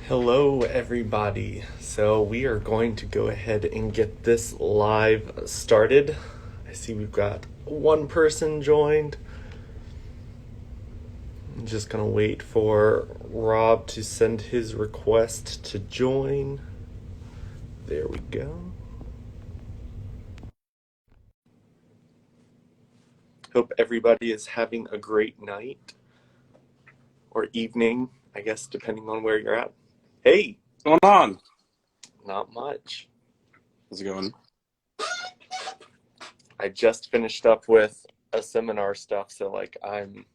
Hello, everybody. So, we are going to go ahead and get this live started. I see we've got one person joined. I'm just going to wait for Rob to send his request to join. There we go. Hope everybody is having a great night or evening, I guess, depending on where you're at. Hey, What's going on? not much. How's it going? I just finished up with a seminar stuff, so I'm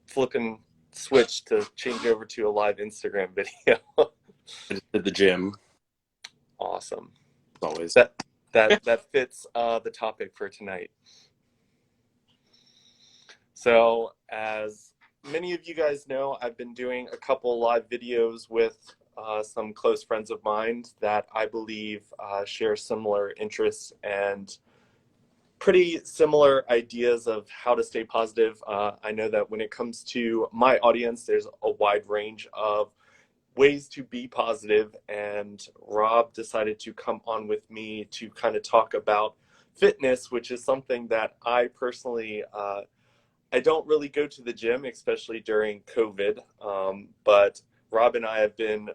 flipping switch to change over to a live Instagram video. I just did the gym, Awesome. as always. That fits the topic for tonight. So, as many of you guys know, I've been doing a couple live videos with some close friends of mine that I believe share similar interests and pretty similar ideas of how to stay positive. I know that when it comes to my audience, there's a wide range of ways to be positive, and Rob decided to come on with me to kind of talk about fitness, which is something that I personally I don't really go to the gym, especially during COVID, but Rob and I have been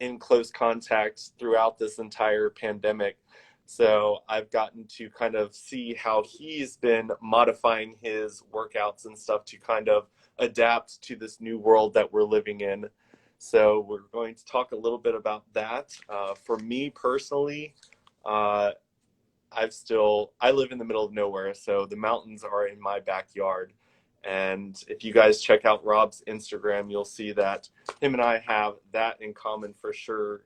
in close contact throughout this entire pandemic. So I've gotten to kind of see how he's been modifying his workouts and stuff to kind of adapt to this new world that we're living in. So we're going to talk a little bit about that. For me personally, uh, I live in the middle of nowhere, so the mountains are in my backyard. And if you guys check out Rob's Instagram, you'll see that him and I have that in common for sure,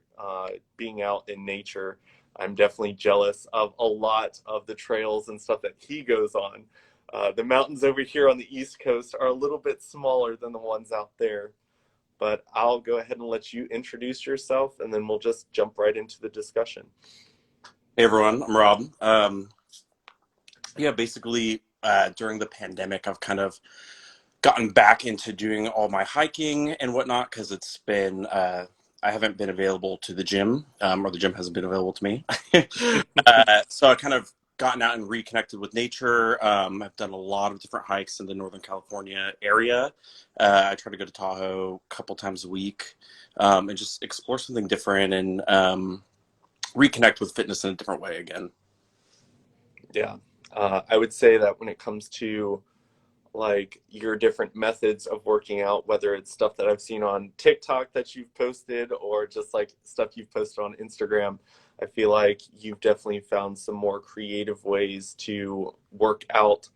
being out in nature. I'm definitely jealous of a lot of the trails and stuff that he goes on. The mountains over here on the East Coast are a little bit smaller than the ones out there. But I'll go ahead and let you introduce yourself, and then we'll just jump right into the discussion. Hey everyone, I'm Rob. Basically, during the pandemic, I've kind of gotten back into doing all my hiking and whatnot because I haven't been available to the gym, or the gym hasn't been available to me. So I kind of gotten out and reconnected with nature. I've done a lot of different hikes in the Northern California area. I try to go to Tahoe a couple times a week, and just explore something different and reconnect with fitness in a different way again. Yeah. I would say that when it comes to like your different methods of working out, whether it's stuff that I've seen on TikTok that you've posted or just like stuff you've posted on Instagram, I feel like you've definitely found some more creative ways to work out.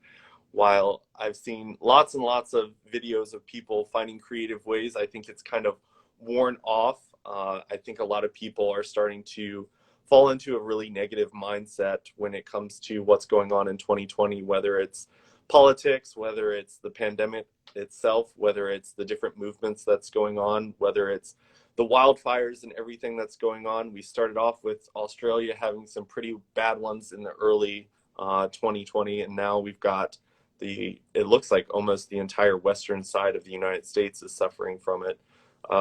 While I've seen lots and lots of videos of people finding creative ways, I think it's kind of worn off. I think a lot of people are starting to fall into a really negative mindset when it comes to what's going on in 2020, whether it's politics, whether it's the pandemic itself, whether it's the different movements that's going on, whether it's the wildfires and everything that's going on. We started off with Australia having some pretty bad ones in the early 2020, and now we've got it looks like almost the entire western side of the United States is suffering from it.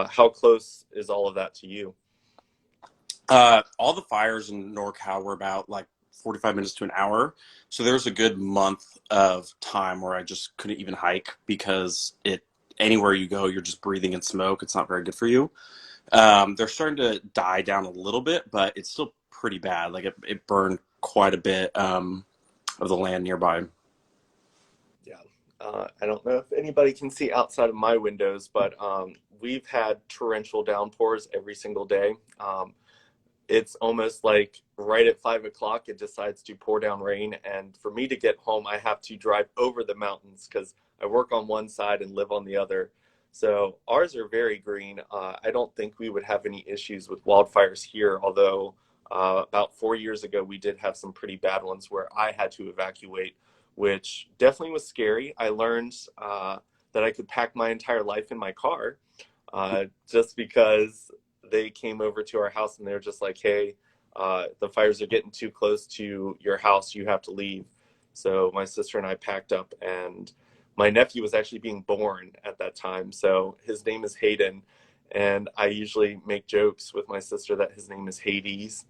How close is all of that to you? All the fires in NorCal were about like 45 minutes to an hour. So there's a good month of time where I just couldn't even hike because anywhere you go, you're just breathing in smoke. It's not very good for you. They're starting to die down a little bit, but it's still pretty bad. Like it burned quite a bit of the land nearby. Yeah. I don't know if anybody can see outside of my windows, but we've had torrential downpours every single day. It's almost like right at 5 o'clock, it decides to pour down rain. And for me to get home, I have to drive over the mountains because I work on one side and live on the other. So ours are very green. I don't think we would have any issues with wildfires here, although about 4 years ago, we did have some pretty bad ones where I had to evacuate, which definitely was scary. I learned that I could pack my entire life in my car just because they came over to our house and they were just like, hey, the fires are getting too close to your house. You have to leave. So my sister and I packed up, and my nephew was actually being born at that time. So his name is Hayden. And I usually make jokes with my sister that his name is Hades,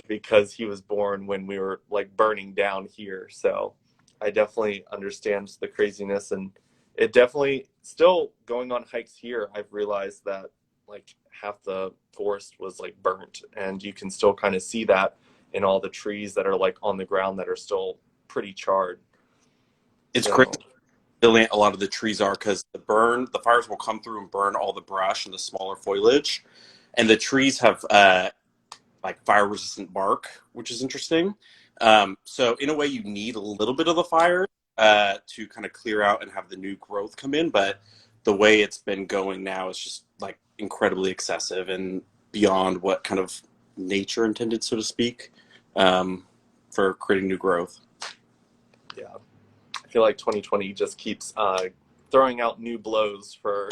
because he was born when we were like burning down here. So I definitely understand the craziness, and it definitely still going on hikes here. I've realized that like half the forest was like burnt, and you can still kind of see that in all the trees that are like on the ground that are still pretty charred. It's crazy So how resilient a lot of the trees are because the fires will come through and burn all the brush and the smaller foliage, and the trees have like fire resistant bark, which is interesting. So in a way, you need a little bit of the fire to kind of clear out and have the new growth come in. But the way it's been going now is just like incredibly excessive and beyond what kind of nature intended, so to speak, for creating new growth. yeah, I feel like 2020 just keeps throwing out new blows for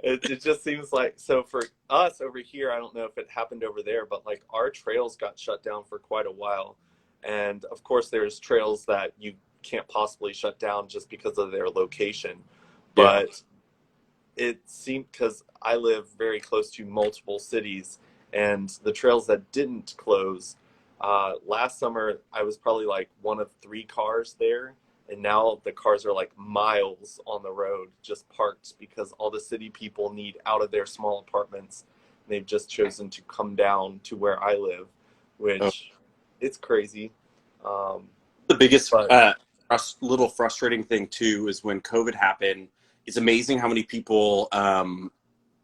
it just seems like, so for us over here, I don't know if it happened over there, but like our trails got shut down for quite a while. And of course, there's trails that you can't possibly shut down just because of their location. Yeah. But it seemed, because I live very close to multiple cities, and the trails that didn't close, last summer I was probably like one of three cars there, and now the cars are like miles on the road just parked because all the city people need out of their small apartments. They've just chosen to come down to where I live, Oh. which it's crazy. um, The biggest but little frustrating thing too is when COVID happened. It's amazing how many people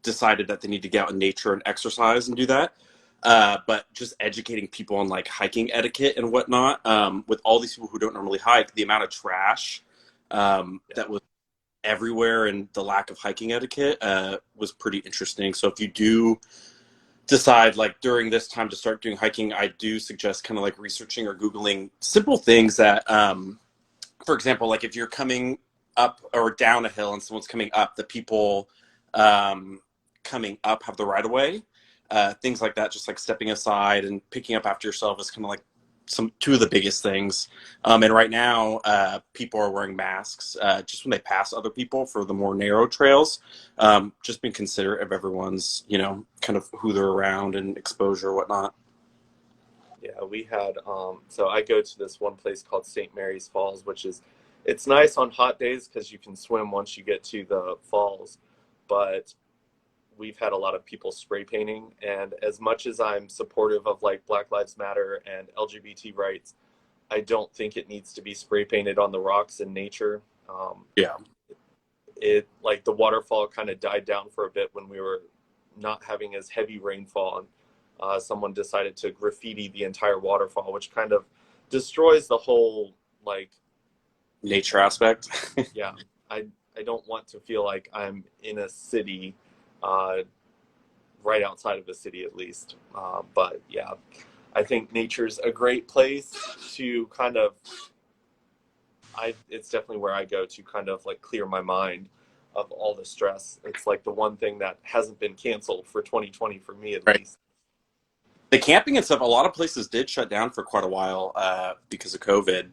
decided that they need to get out in nature and exercise and do that. But just educating people on like hiking etiquette and whatnot, with all these people who don't normally hike, the amount of trash yeah, that was everywhere and the lack of hiking etiquette was pretty interesting. So if you do decide like during this time to start doing hiking, I do suggest kind of like researching or Googling simple things that, for example, like if you're coming up or down a hill and someone's coming up, the people coming up have the right of way. Things like that, just like stepping aside and picking up after yourself is kind of like two of the biggest things. And right now, people are wearing masks just when they pass other people for the more narrow trails. Just being considerate of everyone's, kind of who they're around and exposure, whatnot. yeah, we had so I go to this one place called St. Mary's Falls, which is, it's nice on hot days because you can swim once you get to the falls, but we've had a lot of people spray painting, and as much as I'm supportive of like Black Lives Matter and LGBT rights, I don't think it needs to be spray painted on the rocks in nature. Yeah. It like the waterfall kind of died down for a bit when we were not having as heavy rainfall, and someone decided to graffiti the entire waterfall, which kind of destroys the whole like, Nature aspect. yeah, I I don't want to feel like I'm in a city, uh, right outside of a city at least. But yeah, I think nature's a great place to kind of, it's definitely where I go to kind of like clear my mind of all the stress. It's like the one thing that hasn't been canceled for 2020 for me at Right. least. The camping and stuff, a lot of places did shut down for quite a while because of COVID.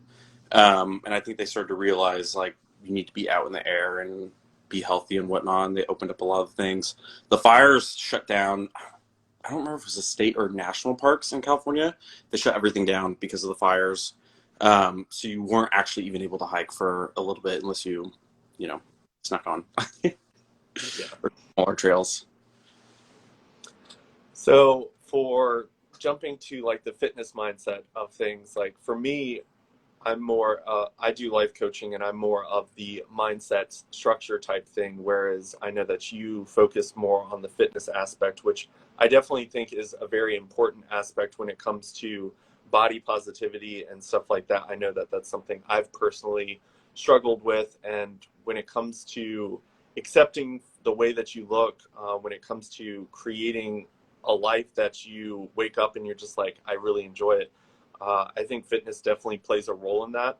And I think they started to realize like you need to be out in the air and be healthy and whatnot. And they opened up a lot of things. The fires shut down. I don't remember if it was a state or national parks in California. They shut everything down because of the fires. So you weren't actually even able to hike for a little bit unless you know, snuck on Yeah. or smaller trails. So for jumping to like the fitness mindset of things, like for me, I'm more, I do life coaching, and I'm more of the mindset structure type thing. Whereas I know that you focus more on the fitness aspect, which I definitely think is a very important aspect when it comes to body positivity and stuff like that. I know that that's something I've personally struggled with. And when it comes to accepting the way that you look, when it comes to creating a life that you wake up and you're just like, I really enjoy it. I think fitness definitely plays a role in that.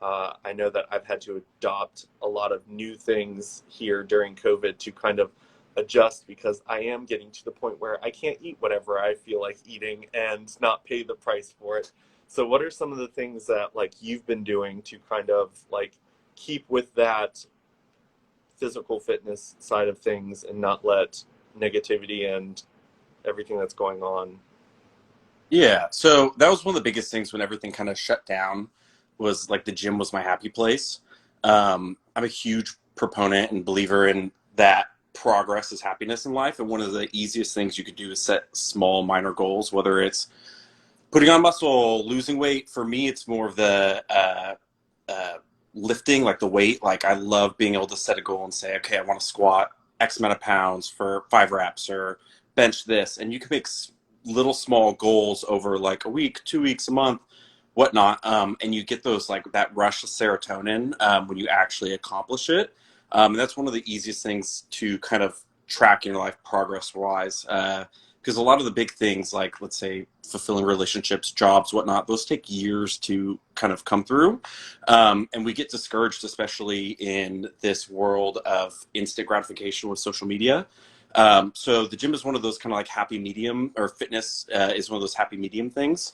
I know that I've had to adopt a lot of new things here during COVID to kind of adjust, because I am getting to the point where I can't eat whatever I feel like eating and not pay the price for it. So what are some of the things that like you've been doing to kind of like keep with that physical fitness side of things and not let negativity and everything that's going on. Yeah, so that was one of the biggest things when everything kind of shut down was like the gym was my happy place. I'm a huge proponent and believer in that progress is happiness in life, and one of the easiest things you could do is set small, minor goals, whether it's putting on muscle, losing weight. For me, it's more of the uh, lifting, like the weight. Like I love being able to set a goal and say, okay, I want to squat X amount of pounds for 5 reps or bench this. And you can make little small goals over like a week, 2 weeks, a month, whatnot. And you get those like that rush of serotonin when you actually accomplish it. And that's one of the easiest things to kind of track in your life progress wise. Because a lot of the big things, like let's say fulfilling relationships, jobs, whatnot, those take years to kind of come through. And we get discouraged, especially in this world of instant gratification with social media. So the gym is one of those kind of like happy medium, or fitness is one of those happy medium things.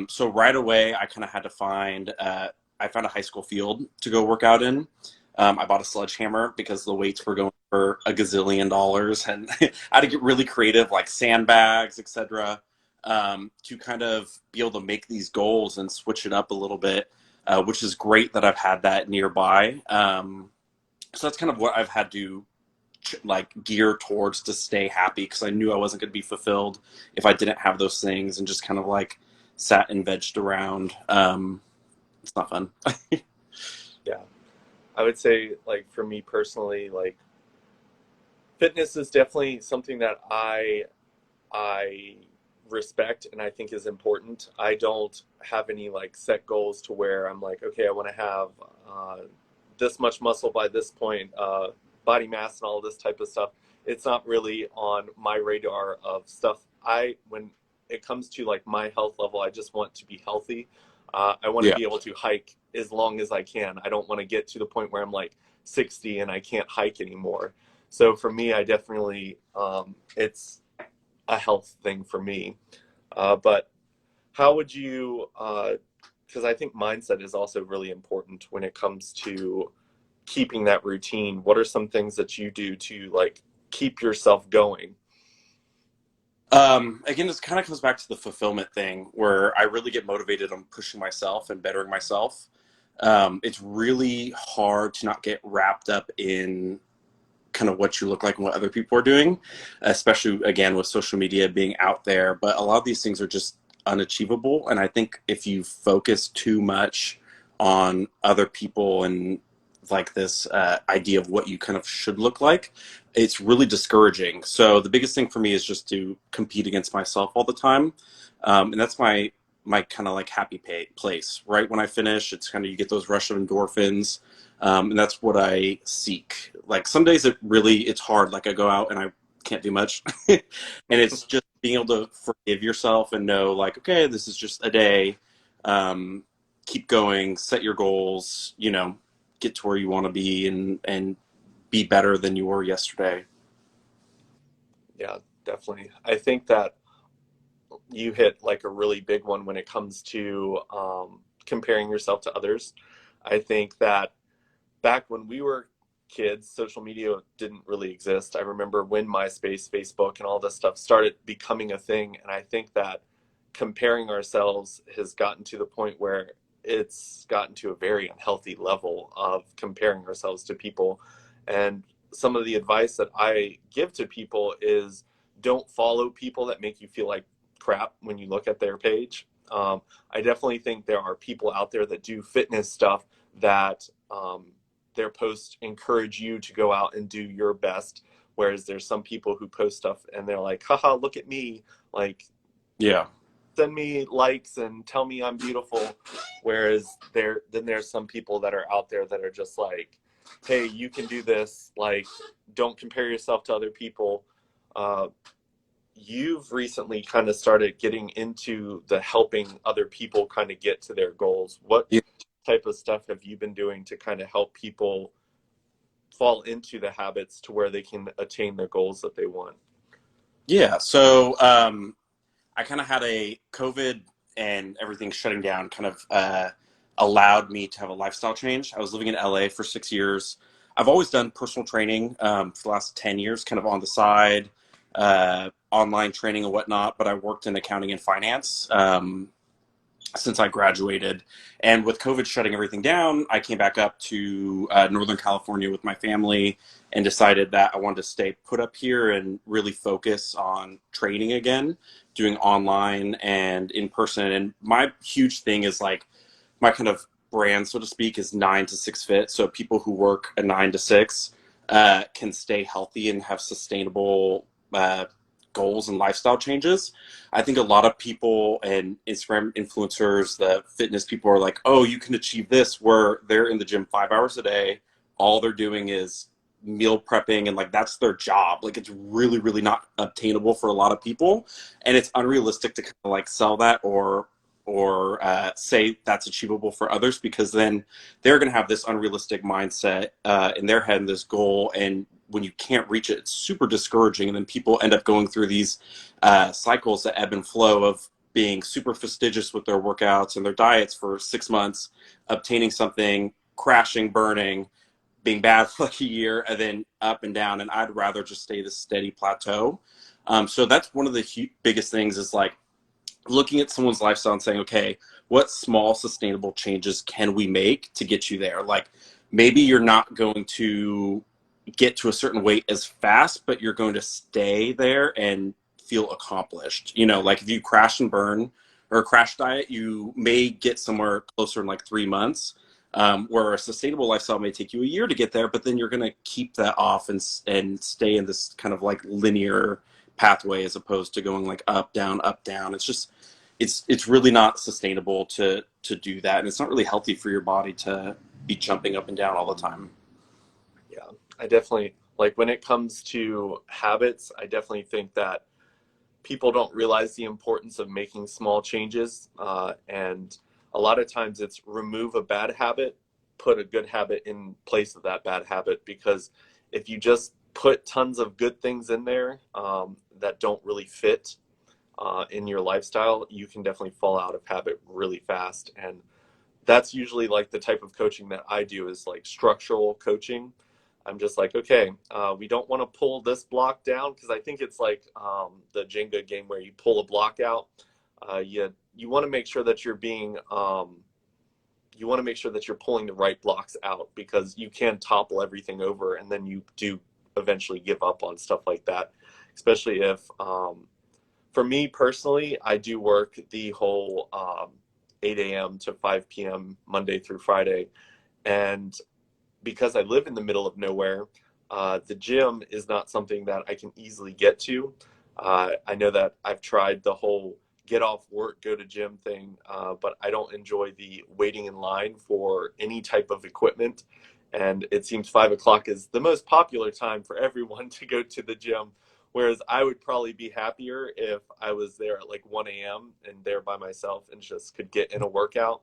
So right away, I kind of had to find, I found a high school field to go work out in. I bought a sledgehammer because the weights were going for a gazillion dollars, and I had to get really creative, like sandbags, etc., to kind of be able to make these goals and switch it up a little bit, which is great that I've had that nearby. So that's kind of what I've had to like gear towards to stay happy, because I knew I wasn't going to be fulfilled if I didn't have those things and just kind of like sat and vegged around. It's not fun. Yeah. I would say, like, for me personally, like, fitness is definitely something that I respect and I think is important. I don't have any like set goals to where I'm like, okay, I want to have this much muscle by this point, body mass and all this type of stuff. It's not really on my radar of stuff. When it comes to like my health level, I just want to be healthy. I want to Yeah. be able to hike as long as I can. I don't want to get to the point where I'm like 60 and I can't hike anymore. So for me, I definitely, it's a health thing for me. But how would you, because I think mindset is also really important when it comes to keeping that routine. What are some things that you do to like keep yourself going? Again, this kind of comes back to the fulfillment thing where I really get motivated on pushing myself and bettering myself. It's really hard to not get wrapped up in kind of what you look like and what other people are doing, especially again with social media being out there. But a lot of these things are just unachievable. And I think if you focus too much on other people and like this idea of what you kind of should look like, it's really discouraging. So the biggest thing for me is just to compete against myself all the time. And that's my kind of like happy place. Right when I finish, it's kind of you get those rush of endorphins, and that's what I seek. Like some days it's hard. Like I go out and I can't do much, and it's just being able to forgive yourself and know like, okay, this is just a day. Um, Keep going, set your goals. Get to where you want to be, and be better than you were yesterday. Yeah, definitely. I think that you hit like a really big one when it comes to comparing yourself to others. I think that back when we were kids, social media didn't really exist. I remember when MySpace, Facebook, and all this stuff started becoming a thing. And I think that comparing ourselves has gotten to the point where it's gotten to a very unhealthy level of comparing ourselves to people. And some of the advice that I give to people is don't follow people that make you feel like crap when you look at their page. I definitely think there are people out there that do fitness stuff that their posts encourage you to go out and do your best. Whereas there's some people who post stuff and they're like, haha, look at me. Like, Yeah. send me likes and tell me I'm beautiful. Whereas there's some people that are out there that are just like, hey, you can do this. Like, don't compare yourself to other people. Uh, you've recently kind of started getting into the helping other people kind of get to their goals. What Yeah. type of stuff have you been doing to kind of help people fall into the habits to where they can attain their goals that they want? Yeah. So I kind of had a COVID and everything shutting down kind of allowed me to have a lifestyle change. I was living in LA for 6 years. I've always done personal training for the last 10 years, kind of on the side, online training and whatnot. But I worked in accounting and finance since I graduated. And with COVID shutting everything down, I came back up to Northern California with my family and decided that I wanted to stay put up here and really focus on training again, doing online and in person. And my huge thing is like my kind of brand, so to speak, is 9 to 6 fit. So people who work a 9 to 6 can stay healthy and have sustainable goals and lifestyle changes. I think a lot of people and Instagram influencers, the fitness people are like, oh, you can achieve this, where they're in the gym 5 hours a day. All they're doing is meal prepping and like that's their job. Like it's really, really not obtainable for a lot of people. And it's unrealistic to kind of like sell that or say that's achievable for others, because then they're going to have this unrealistic mindset in their head and this goal, and when you can't reach it, it's super discouraging, and then people end up going through these cycles that ebb and flow of being super fastidious with their workouts and their diets for 6 months, obtaining something, crashing, burning, being bad for like a year, and then up and down. And I'd rather just stay this steady plateau. So that's one of the biggest things is like looking at someone's lifestyle and saying, okay, what small sustainable changes can we make to get you there? Like maybe you're not going to get to a certain weight as fast, but you're going to stay there and feel accomplished. You know, like if you crash and burn or a crash diet, you may get somewhere closer in like 3 months. Where a sustainable lifestyle may take you a year to get there, but then you're going to keep that off and stay in this kind of like linear pathway as opposed to going like up down up down. It's just it's really not sustainable to do that, and it's not really healthy for your body to be jumping up and down all the time. Yeah, I definitely like when it comes to habits, I definitely think that people don't realize the importance of making small changes. And a lot of times it's remove a bad habit, put a good habit in place of that bad habit. Because if you just put tons of good things in there that don't really fit in your lifestyle, you can definitely fall out of habit really fast. And that's usually like the type of coaching that I do is like structural coaching. I'm just like, okay, we don't want to pull this block down because I think it's like the Jenga game where you pull a block out. You want to make sure that you're being you want to make sure that you're pulling the right blocks out, because you can topple everything over and then you do eventually give up on stuff like that. Especially if, for me personally, I do work the whole 8 a.m. to 5 p.m. Monday through Friday. And because I live in the middle of nowhere, the gym is not something that I can easily get to. I know that I've tried the whole get off work, go to gym thing, but I don't enjoy the waiting in line for any type of equipment. And it seems 5 o'clock is the most popular time for everyone to go to the gym. Whereas I would probably be happier if I was there at like 1 a.m. and there by myself and just could get in a workout,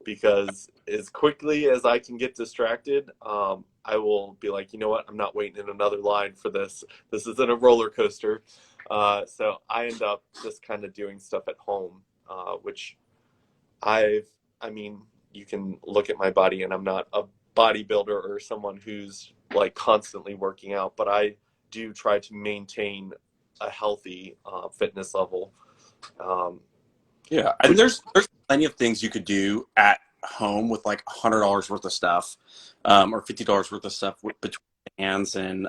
because as quickly as I can get distracted, I will be like, you know what, I'm not waiting in another line for this. This isn't a roller coaster. So I end up just kind of doing stuff at home, which I mean, you can look at my body and I'm not a bodybuilder or someone who's like constantly working out, but I do try to maintain a healthy fitness level. Um, Yeah, and which, there's plenty of things you could do at home with like $100 worth of stuff, or $50 worth of stuff between hands and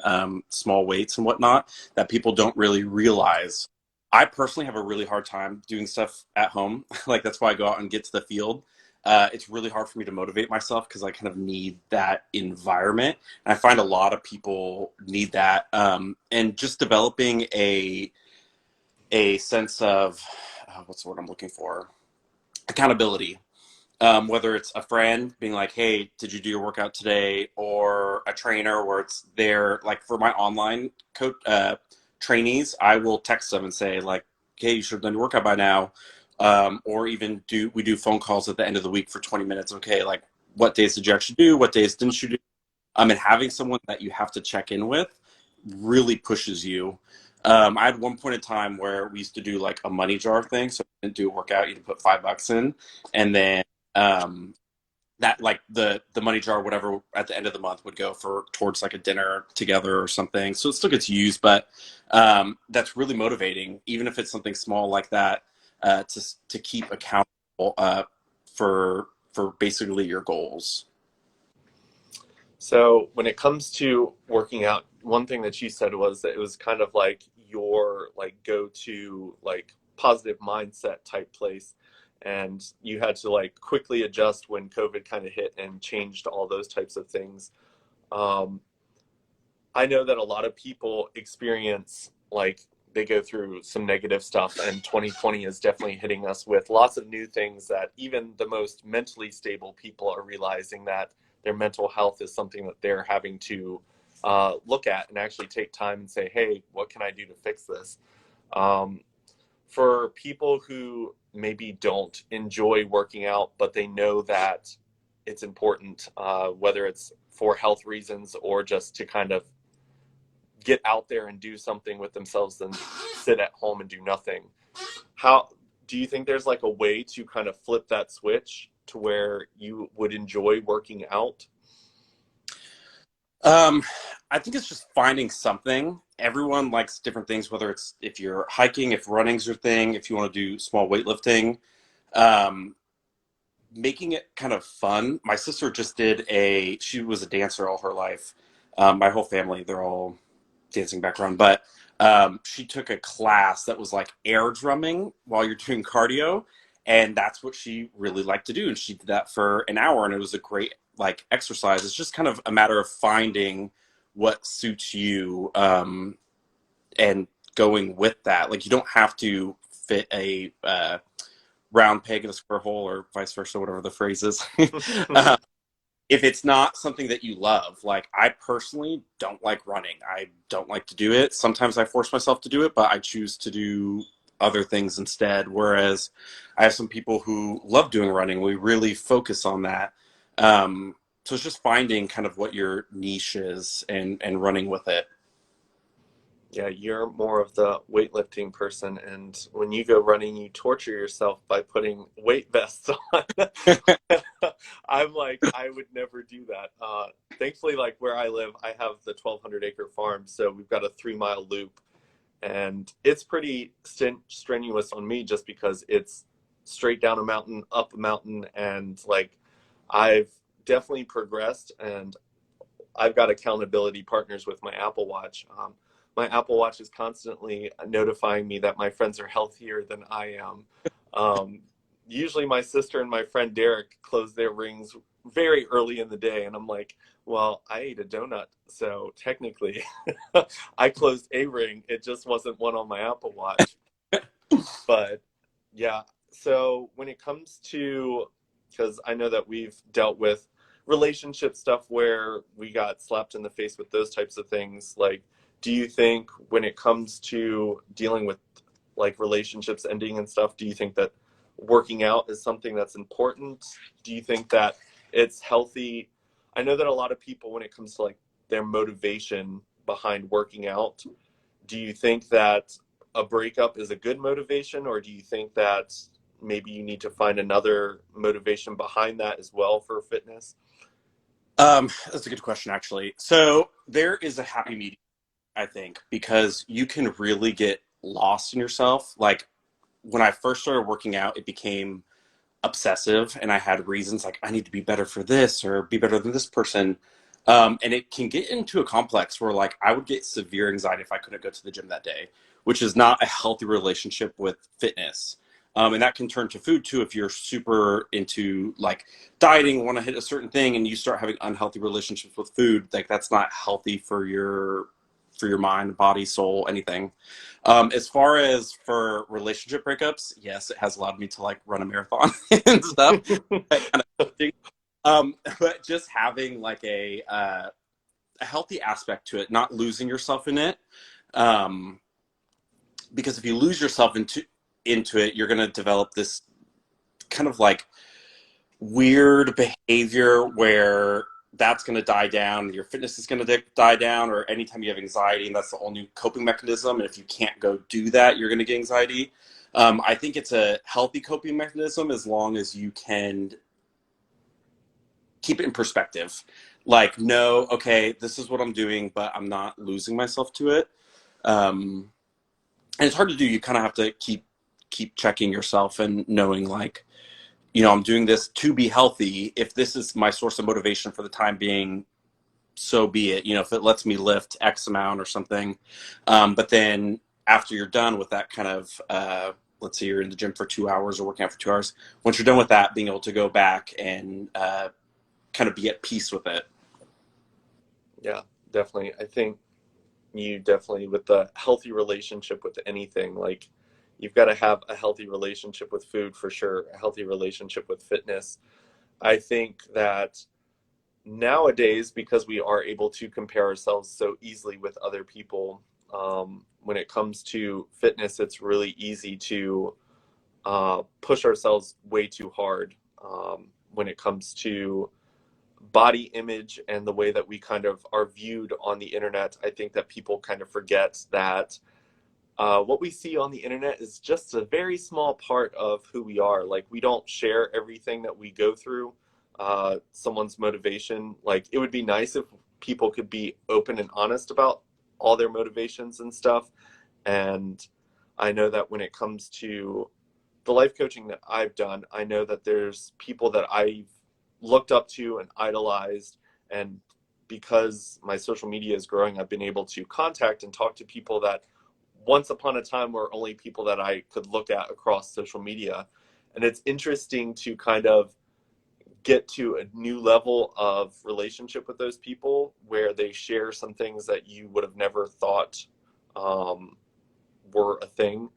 small weights and whatnot that people don't really realize. I personally have a really hard time doing stuff at home. Like that's why I go out and get to the field. It's really hard for me to motivate myself because I kind of need that environment, and I find a lot of people need that. And just developing a sense of what's the word I'm looking for? Accountability. Whether it's a friend being like, "Hey, did you do your workout today?" or a trainer where it's there. Like for my online coach trainees, I will text them and say like, "Hey, you should have done your workout by now." Or even we do phone calls at the end of the week for 20 minutes. Okay, like what days did you actually do? What days didn't you do? And having someone that you have to check in with really pushes you. I had one point in time where we used to do like a money jar thing. So I didn't do a workout, you put $5 in, and then that like the money jar, whatever, at the end of the month would go for towards like a dinner together or something. So it still gets used, but that's really motivating, even if it's something small like that, to keep accountable for basically your goals. So when it comes to working out, one thing that you said was that it was kind of like your like go-to like positive mindset type place, and you had to like quickly adjust when COVID kind of hit and changed all those types of things. Um, I know that a lot of people experience like they go through some negative stuff, and 2020 is definitely hitting us with lots of new things that even the most mentally stable people are realizing that their mental health is something that they're having to look at and actually take time and say, hey, what can I do to fix this? Um, for people who maybe don't enjoy working out, but they know that it's important, whether it's for health reasons or just to kind of get out there and do something with themselves than sit at home and do nothing. How do you think there's like a way to kind of flip that switch to where you would enjoy working out? Um, I think it's just finding something. Everyone likes different things, whether it's if you're hiking, if running's your thing, if you want to do small weightlifting. Um, Making it kind of fun. My sister just she was a dancer all her life. My whole family, they're all dancing background, but she took a class that was like air drumming while you're doing cardio, and that's what she really liked to do. And she did that for an hour, and it was a great like exercise. It's just kind of a matter of finding what suits you, and going with that. Like you don't have to fit a round peg in a square hole or vice versa, whatever the phrase is. uh, if it's not something that you love, like I personally don't like running. I don't like to do it. Sometimes I force myself to do it, but I choose to do other things instead. Whereas I have some people who love doing running. We really focus on that. So it's just finding kind of what your niche is and running with it. Yeah, you're more of the weightlifting person, and when you go running, you torture yourself by putting weight vests on. I'm like, I would never do that. Thankfully, like where I live, I have the 1,200-acre farm, so we've got a 3-mile loop, and it's pretty strenuous on me just because it's straight down a mountain, up a mountain, and like I've definitely progressed, and I've got accountability partners with my Apple Watch. My Apple Watch is constantly notifying me that my friends are healthier than I am. Um, Usually, my sister and my friend Derek close their rings very early in the day, and I'm like, well, I ate a donut, so technically, I closed a ring. It just wasn't one on my Apple Watch. But yeah, so when it comes to, because I know that we've dealt with relationship stuff where we got slapped in the face with those types of things, like, do you think when it comes to dealing with like relationships ending and stuff, do you think that working out is something that's important? Do you think that it's healthy? I know that a lot of people, when it comes to like their motivation behind working out, do you think that a breakup is a good motivation, or do you think that maybe you need to find another motivation behind that as well for fitness? That's a good question, actually. So there is a happy medium, I think, because you can really get lost in yourself. Like when I first started working out, it became obsessive, and I had reasons like I need to be better for this or be better than this person. And it can get into a complex where like I would get severe anxiety if I couldn't go to the gym that day, which is not a healthy relationship with fitness. And that can turn to food too if you're super into like dieting, want to hit a certain thing, and you start having unhealthy relationships with food. Like that's not healthy for your mind, body, soul, anything. As far as for relationship breakups, yes, it has allowed me to like run a marathon and stuff. But just having like a healthy aspect to it, not losing yourself in it. Um, because if you lose yourself into it, you're going to develop this kind of like weird behavior where that's going to die down, your fitness is going to die down, or anytime you have anxiety, and that's the only coping mechanism. And if you can't go do that, you're going to get anxiety. I think it's a healthy coping mechanism as long as you can keep it in perspective. Like, no, okay, this is what I'm doing, but I'm not losing myself to it. Um, and it's hard to do. You kind of have to keep checking yourself and knowing, like, I'm doing this to be healthy. If this is my source of motivation for the time being, so be it. If it lets me lift X amount or something. But then after you're done with that kind of, let's say you're in the gym for 2 hours or working out for 2 hours, once you're done with that, being able to go back and kind of be at peace with it. Yeah, definitely. I think you definitely, with the healthy relationship with anything, like you've got to have a healthy relationship with food for sure, a healthy relationship with fitness. I think that nowadays, because we are able to compare ourselves so easily with other people, when it comes to fitness, it's really easy to push ourselves way too hard when it comes to body image and the way that we kind of are viewed on the internet. I think that people kind of forget that what we see on the internet is just a very small part of who we are. Like, we don't share everything that we go through, someone's motivation. Like, it would be nice if people could be open and honest about all their motivations and stuff. And I know that when it comes to the life coaching that I've done, I know that there's people that I've looked up to and idolized. And because my social media is growing, I've been able to contact and talk to people that once upon a time were only people that I could look at across social media. And it's interesting to kind of get to a new level of relationship with those people where they share some things that you would have never thought were a thing.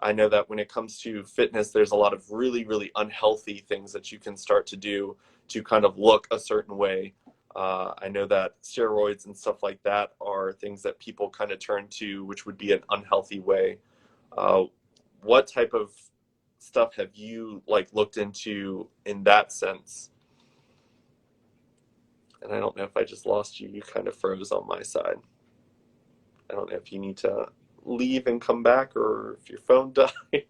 I know that when it comes to fitness, there's a lot of really, really unhealthy things that you can start to do to kind of look a certain way. I know that steroids and stuff like that are things that people kind of turn to, which would be an unhealthy way. Uh, what type of stuff have you like looked into in that sense? And I don't know if I just lost you. You kind of froze on my side. I don't know if you need to leave and come back or if your phone died.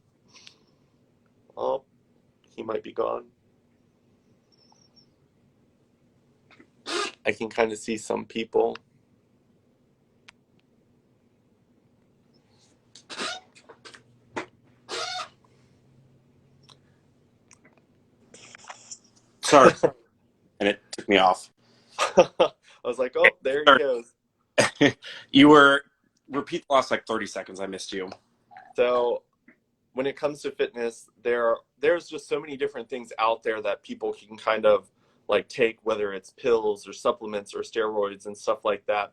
Oh, he might be gone. I can kind of see some people. Sorry, and it took me off. I was like, oh, there he Sorry. goes. You were repeat the last like 30 seconds. I missed you. So when it comes to fitness, there's just so many different things out there that people can kind of like take, whether it's pills or supplements or steroids and stuff like that.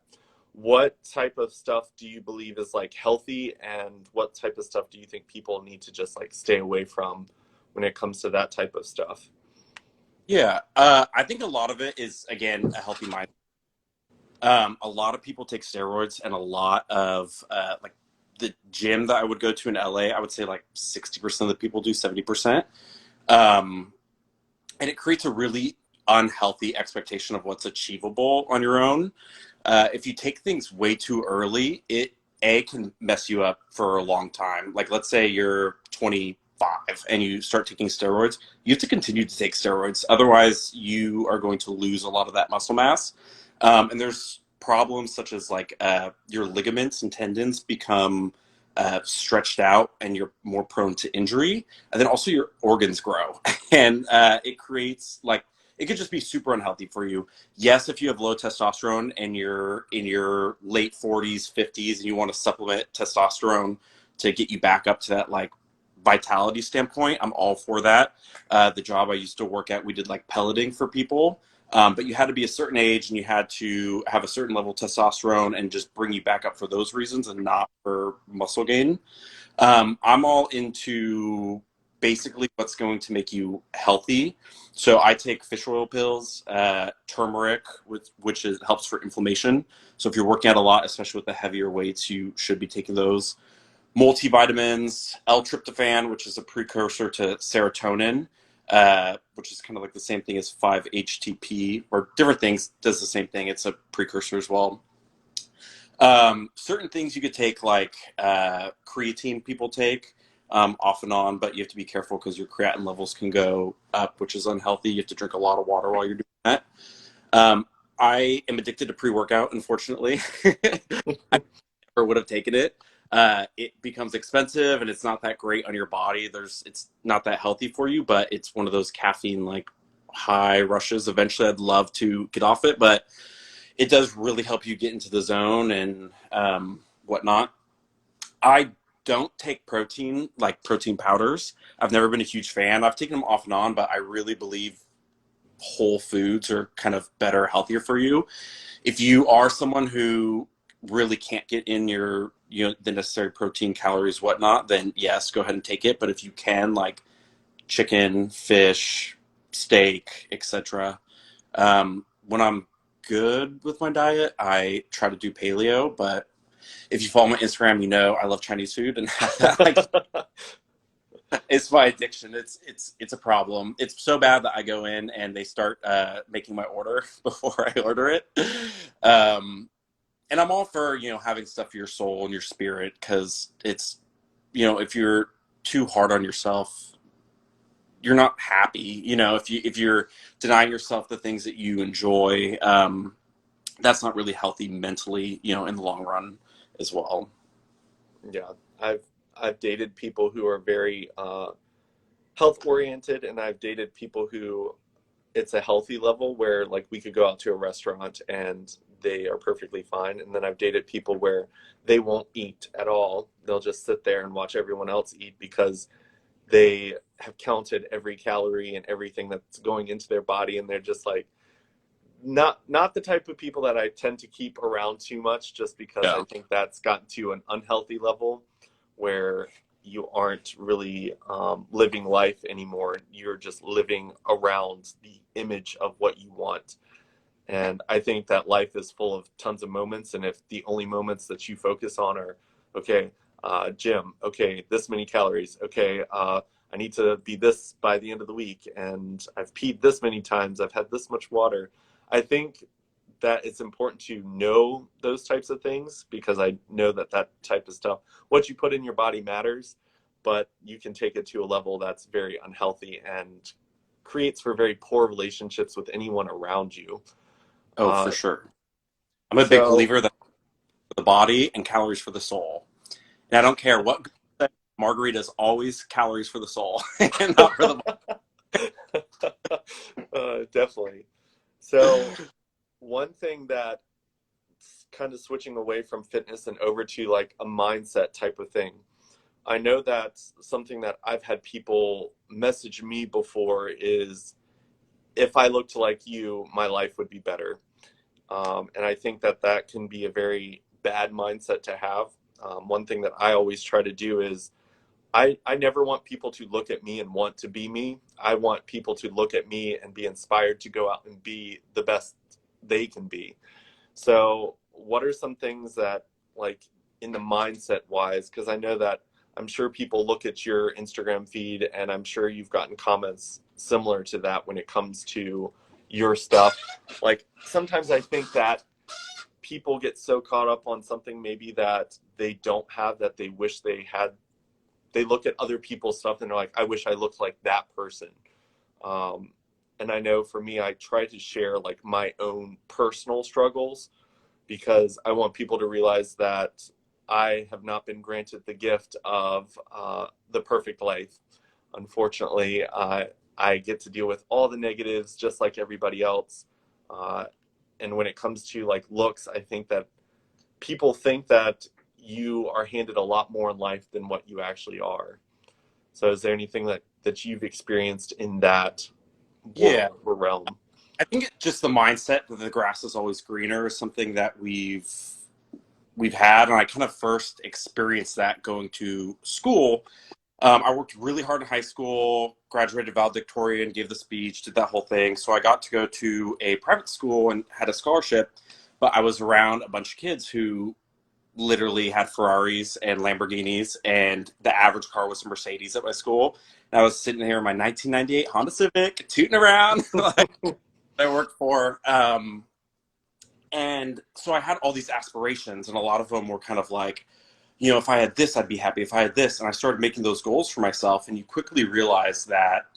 What type of stuff do you believe is like healthy, and what type of stuff do you think people need to just like stay away from when it comes to that type of stuff? Yeah, I think a lot of it is, again, a healthy mind. A lot of people take steroids, and a lot of like the gym that I would go to in LA, I would say like 60% of the people do 70%. Um, and it creates a really unhealthy expectation of what's achievable on your own. If you take things way too early, it can mess you up for a long time. Like, let's say you're 25 and you start taking steroids, you have to continue to take steroids. Otherwise, you are going to lose a lot of that muscle mass. And there's problems such as like your ligaments and tendons become stretched out and you're more prone to injury. And then also your organs grow. And it creates like, it could just be super unhealthy for you. Yes, if you have low testosterone and you're in your late 40s, 50s, and you want to supplement testosterone to get you back up to that like vitality standpoint, I'm all for that. The job I used to work at, we did like pelleting for people. But you had to be a certain age and you had to have a certain level of testosterone and just bring you back up for those reasons and not for muscle gain. I'm all into basically what's going to make you healthy. So I take fish oil pills, turmeric, helps for inflammation. So if you're working out a lot, especially with the heavier weights, you should be taking those. Multivitamins, L-tryptophan, which is a precursor to serotonin, which is kind of like the same thing as 5-HTP, or different things, does the same thing. It's a precursor as well. Certain things you could take, like creatine people take. off and on, but you have to be careful because your creatinine levels can go up, which is unhealthy. You have to drink a lot of water while you're doing that. Um, I am addicted to pre-workout, unfortunately. I never would have taken it. It becomes expensive and it's not that great on your body. It's not that healthy for you, but it's one of those caffeine like high rushes. Eventually, I'd love to get off it, but it does really help you get into the zone and whatnot. I don't take protein, like protein powders. I've never been a huge fan. I've taken them off and on, but I really believe whole foods are kind of better, healthier for you. If you are someone who really can't get in your, the necessary protein, calories, whatnot, then yes, go ahead and take it. But if you can, like chicken, fish, steak, etc. When I'm good with my diet, I try to do paleo. But if you follow my Instagram, I love Chinese food, and it's my addiction. It's a problem. It's so bad that I go in and they start making my order before I order it. Um, and I'm all for having stuff for your soul and your spirit because it's if you're too hard on yourself, you're not happy. If you're denying yourself the things that you enjoy, that's not really healthy mentally. In the long run as well. Yeah, I've dated people who are very health oriented, and I've dated people who it's a healthy level where like we could go out to a restaurant and they are perfectly fine. And then I've dated people where they won't eat at all. They'll just sit there and watch everyone else eat because they have counted every calorie and everything that's going into their body, and they're just like not the type of people that I tend to keep around too much, just because I Yeah. think that's gotten to an unhealthy level where you aren't really living life anymore. You're just living around the image of what you want. And I think that life is full of tons of moments. And if the only moments that you focus on are, okay, gym, okay, this many calories, okay, I need to be this by the end of the week, and I've peed this many times, I've had this much water. I think that it's important to know those types of things because I know that that type of stuff, what you put in your body matters, but you can take it to a level that's very unhealthy and creates for very poor relationships with anyone around you. Oh, for Uh, sure. I'm a big so believer that the body and calories for the soul. And I don't care what margarita is always calories for the soul and not for the body. definitely. So one thing that kind of switching away from fitness and over to like a mindset type of thing. I know that something that I've had people message me before is if I looked like you, my life would be better. And I think that that can be a very bad mindset to have. One thing that I always try to do is I never want people to look at me and want to be me. I want people to look at me and be inspired to go out and be the best they can be. So, what are some things that, like, in the mindset wise, because I know that I'm sure people look at your Instagram feed and I'm sure you've gotten comments similar to that when it comes to your stuff. Like, sometimes I think that people get so caught up on something maybe that they don't have that they wish they had. They look at other people's stuff and they're like, I wish I looked like that person. Um, and I know for me, I try to share like my own personal struggles because I want people to realize that I have not been granted the gift of the perfect life. Unfortunately, I get to deal with all the negatives just like everybody else. Uh, and when it comes to like looks, I think that people think that you are handed a lot more in life than what you actually are. So, is there anything that you've experienced in that Yeah. world or realm? I think it's just the mindset that the grass is always greener is something that we've had, and I kind of first experienced that going to school. I worked really hard in high school, graduated valedictorian, gave the speech, did that whole thing. So I got to go to a private school and had a scholarship, but I was around a bunch of kids who literally had Ferraris and Lamborghinis, and the average car was a Mercedes at my school. And I was sitting here in my 1998 Honda Civic, tooting around like I worked for. And so I had all these aspirations, and a lot of them were kind of like, you know, if I had this, I'd be happy. If I had this, and I started making those goals for myself, and you quickly realize that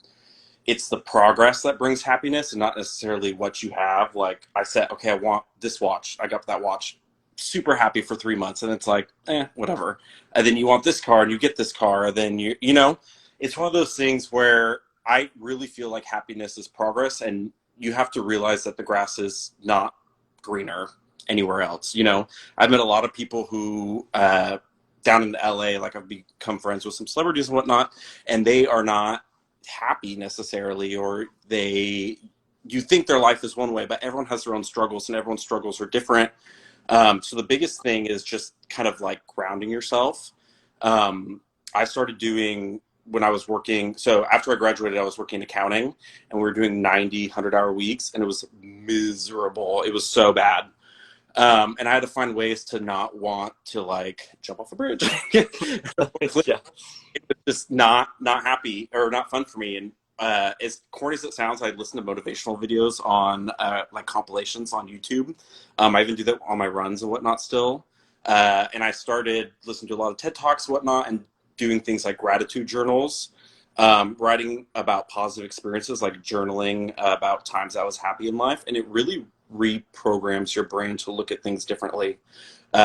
it's the progress that brings happiness and not necessarily what you have. Like I said, okay, I want this watch. I got that watch. Super happy for 3 months. And it's like, whatever. And then you want this car and you get this car. And then you know, it's one of those things where I really feel like happiness is progress. And you have to realize that the grass is not greener anywhere else. You know, I've met a lot of people who, down in LA, like I've become friends with some celebrities and whatnot, and they are not happy necessarily, or you think their life is one way, but everyone has their own struggles and everyone's struggles are different. So the biggest thing is just kind of like grounding yourself. I started doing when I was working. So after I graduated, I was working in accounting, and we were doing 90, 100-hour weeks, and it was miserable. It was so bad. And I had to find ways to not want to like jump off a bridge. Yeah. It was just not happy or not fun for me. And as corny as it sounds, I listen to motivational videos on like compilations on YouTube. I even do that on my runs and whatnot still. And I started listening to a lot of TED Talks and whatnot, and doing things like gratitude journals, writing about positive experiences, like journaling about times I was happy in life. And it really reprograms your brain to look at things differently.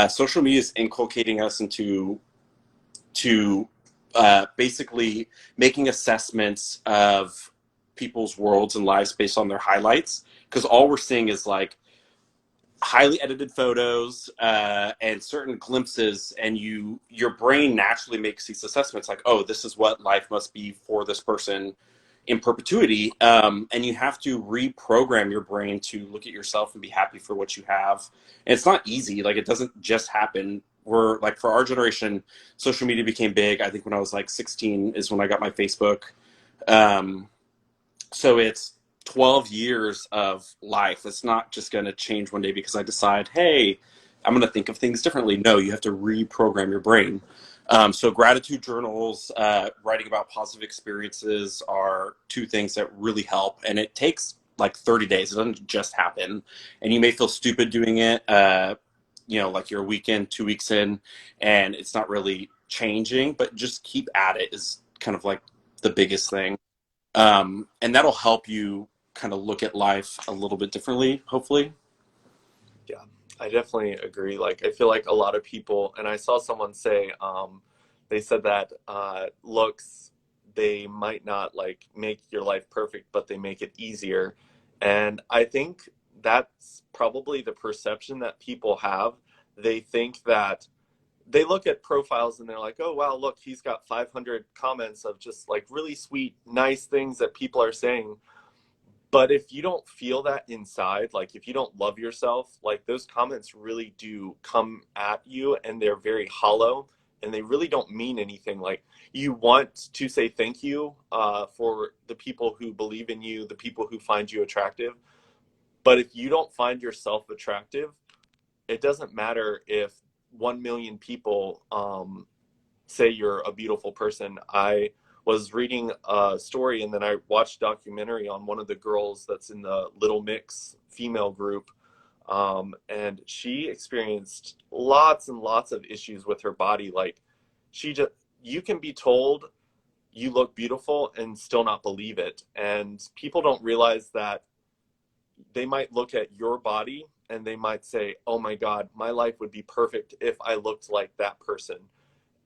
Social media is inculcating us to basically making assessments of people's worlds and lives based on their highlights, because all we're seeing is like highly edited photos and certain glimpses, and your brain naturally makes these assessments like, oh, this is what life must be for this person in perpetuity. And you have to reprogram your brain to look at yourself and be happy for what you have. And it's not easy. Like, it doesn't just happen. We're like, for our generation, social media became big. I think when I was like 16 is when I got my Facebook. Um, so it's 12 years of life. It's not just going to change one day because I decide, hey, I'm going to think of things differently. No, you have to reprogram your brain. So gratitude journals, writing about positive experiences are two things that really help. And it takes like 30 days. It doesn't just happen. And you may feel stupid doing it, you know, like you're a week in, 2 weeks in, and it's not really changing, but just keep at it is kind of like the biggest thing. And that'll help you kind of look at life a little bit differently, hopefully. Yeah, I definitely agree. Like, I feel like a lot of people, and I saw someone say, they said that looks, they might not like make your life perfect, but they make it easier. And I think that's probably the perception that people have. They think that they look at profiles and they're like, oh, wow, look, he's got 500 comments of just like really sweet, nice things that people are saying. But if you don't feel that inside, like if you don't love yourself, like those comments really do come at you and they're very hollow and they really don't mean anything. Like, you want to say thank you for the people who believe in you, the people who find you attractive. But if you don't find yourself attractive, it doesn't matter if 1 million people say you're a beautiful person. I was reading a story and then I watched a documentary on one of the girls that's in the Little Mix female group. And she experienced lots and lots of issues with her body. Like, she just, you can be told you look beautiful and still not believe it. And people don't realize that they might look at your body and they might say, oh my God, my life would be perfect if I looked like that person.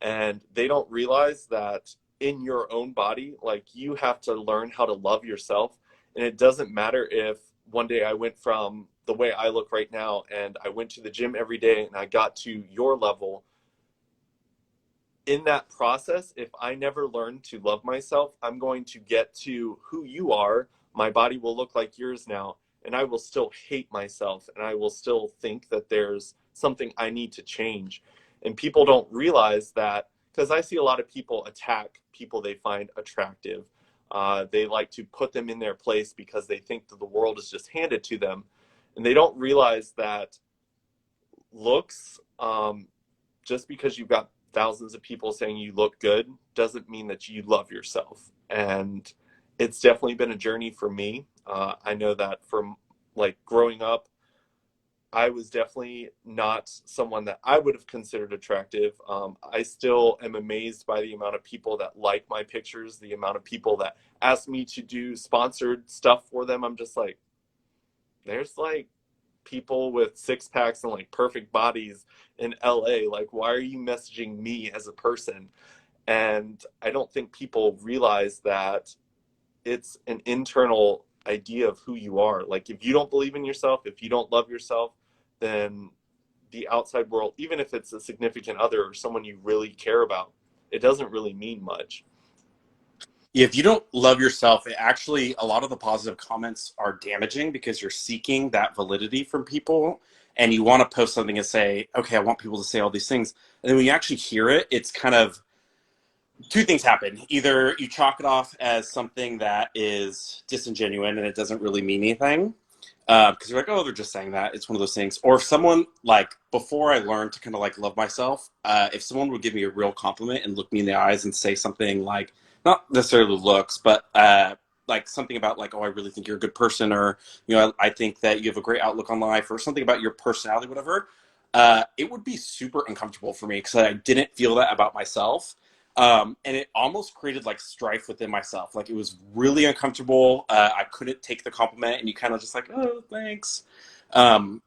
And they don't realize that in your own body, like, you have to learn how to love yourself. And it doesn't matter if one day I went from the way I look right now and I went to the gym every day and I got to your level. In that process, if I never learn to love myself, I'm going to get to who you are. My body will look like yours now, and I will still hate myself, and I will still think that there's something I need to change. And people don't realize that, because I see a lot of people attack people they find attractive. They like to put them in their place because they think that the world is just handed to them. And they don't realize that looks, just because you've got thousands of people saying you look good doesn't mean that you love yourself. And it's definitely been a journey for me. I know that from like growing up, I was definitely not someone that I would have considered attractive. I still am amazed by the amount of people that like my pictures, the amount of people that ask me to do sponsored stuff for them. I'm just like, there's like people with six packs and like perfect bodies in LA. Like, why are you messaging me as a person? And I don't think people realize that it's an internal idea of who you are. Like, if you don't believe in yourself, if you don't love yourself, then the outside world, even if it's a significant other or someone you really care about, it doesn't really mean much. If you don't love yourself, it actually, a lot of the positive comments are damaging because you're seeking that validity from people and you want to post something and say, okay, I want people to say all these things. And then when you actually hear it, it's kind of two things happen. Either you chalk it off as something that is disingenuous and it doesn't really mean anything, because you're like, oh, they're just saying that. It's one of those things. Or if someone, like, before I learned to kind of like love myself, if someone would give me a real compliment and look me in the eyes and say something like, not necessarily looks, but like something about like, oh, I really think you're a good person, or I think that you have a great outlook on life, or something about your personality, whatever. It would be super uncomfortable for me because I didn't feel that about myself. And it almost created like strife within myself. Like it was really uncomfortable. I couldn't take the compliment, and you kind of just like, oh, thanks. Um,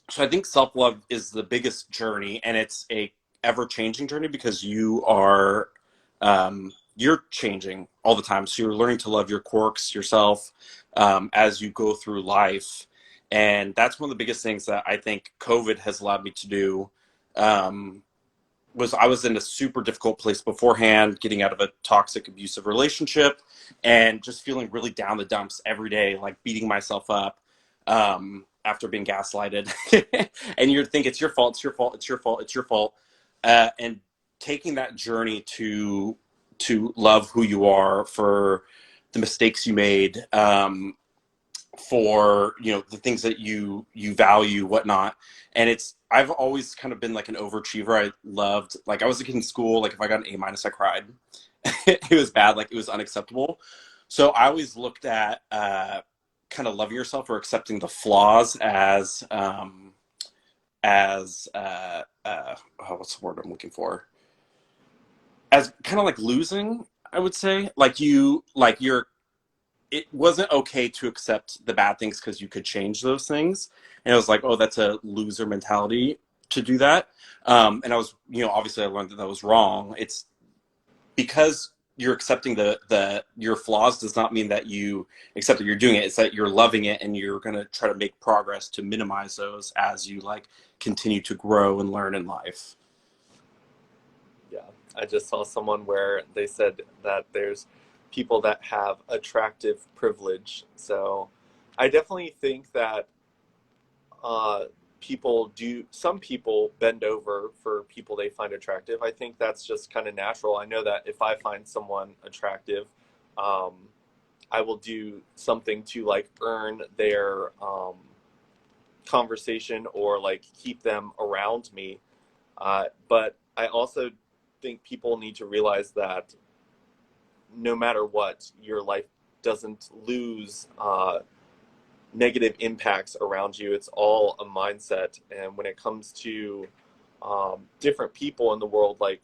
so I think self love is the biggest journey, and it's a ever changing journey because you're changing all the time. So you're learning to love your quirks, yourself, as you go through life, and that's one of the biggest things that I think COVID has allowed me to do. Um, was I was in a super difficult place beforehand, getting out of a toxic, abusive relationship, and just feeling really down the dumps every day, like beating myself up after being gaslighted. And you think it's your fault, it's your fault, it's your fault, it's your fault, and taking that journey to love who you are for the mistakes you made, for the things that you value, whatnot. And I've always kind of been like an overachiever. I loved, like, I was a kid in school, like if I got an A-, I cried. It was bad, like it was unacceptable. So I always looked at kind of loving yourself or accepting the flaws as oh, what's the word I'm looking for, as kind of like losing, I would say. Like you're it wasn't okay to accept the bad things because you could change those things. And it was like, oh, that's a loser mentality to do that. And I was, obviously I learned that that was wrong. It's because you're accepting the your flaws does not mean that you accept that you're doing it. It's that you're loving it and you're going to try to make progress to minimize those as you like continue to grow and learn in life. Yeah, I just saw someone where they said that there's people that have attractive privilege. So I definitely think that uh, some people bend over for people they find attractive. I think that's just kind of natural. I know that if I find someone attractive, um, I will do something to like earn their conversation or like keep them around me. But I also think people need to realize that no matter what, your life doesn't lose negative impacts around you. It's all a mindset. And when it comes to different people in the world, like,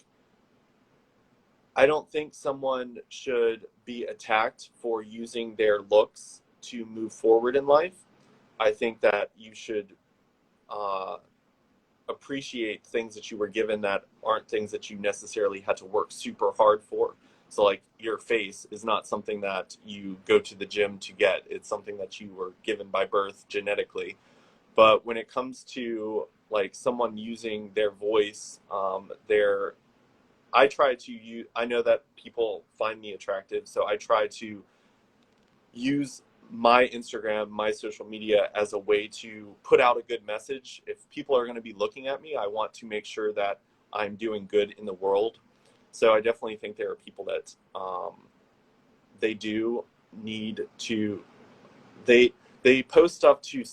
I don't think someone should be attacked for using their looks to move forward in life. I think that you should uh, appreciate things that you were given that aren't things that you necessarily had to work super hard for. So, like, your face is not something that you go to the gym to get, it's something that you were given by birth genetically. But when it comes to like someone using their voice, I try to use, I know that people find me attractive, so I try to use my Instagram, my social media as a way to put out a good message. If people are going to be looking at me, I want to make sure that I'm doing good in the world. So I definitely think there are people that they do need to they they post stuff to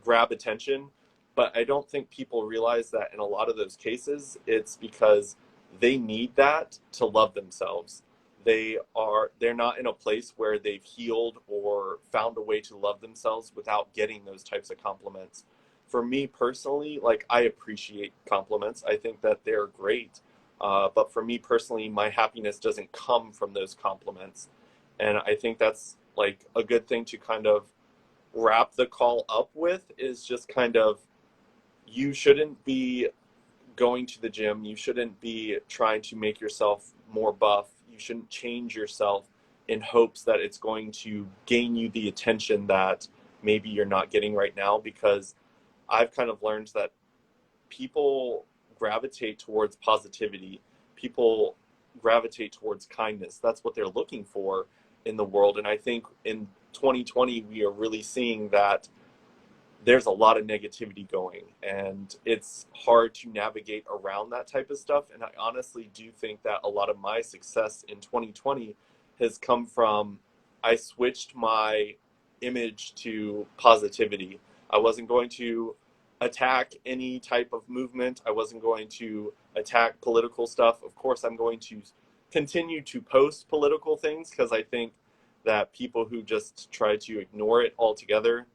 grab attention, but I don't think people realize that in a lot of those cases it's because they need that to love themselves. They're not in a place where they've healed or found a way to love themselves without getting those types of compliments for me personally, like I appreciate compliments. I think that they're great. But for me personally, my happiness doesn't come from those compliments. And I think that's like a good thing to kind of wrap the call up with is just kind of you shouldn't be going to the gym. You shouldn't be trying to make yourself more buff. You shouldn't change yourself in hopes that it's going to gain you the attention that maybe you're not getting right now, because I've kind of learned that people gravitate towards positivity. People gravitate towards kindness. That's what they're looking for in the world. And I think in 2020, we are really seeing that there's a lot of negativity going, and it's hard to navigate around that type of stuff. And I honestly do think that a lot of my success in 2020 has come from I switched my image to positivity. I wasn't going to attack any type of movement. I wasn't going to attack political stuff. Of course, I'm going to continue to post political things because I think that people who just try to ignore it altogether,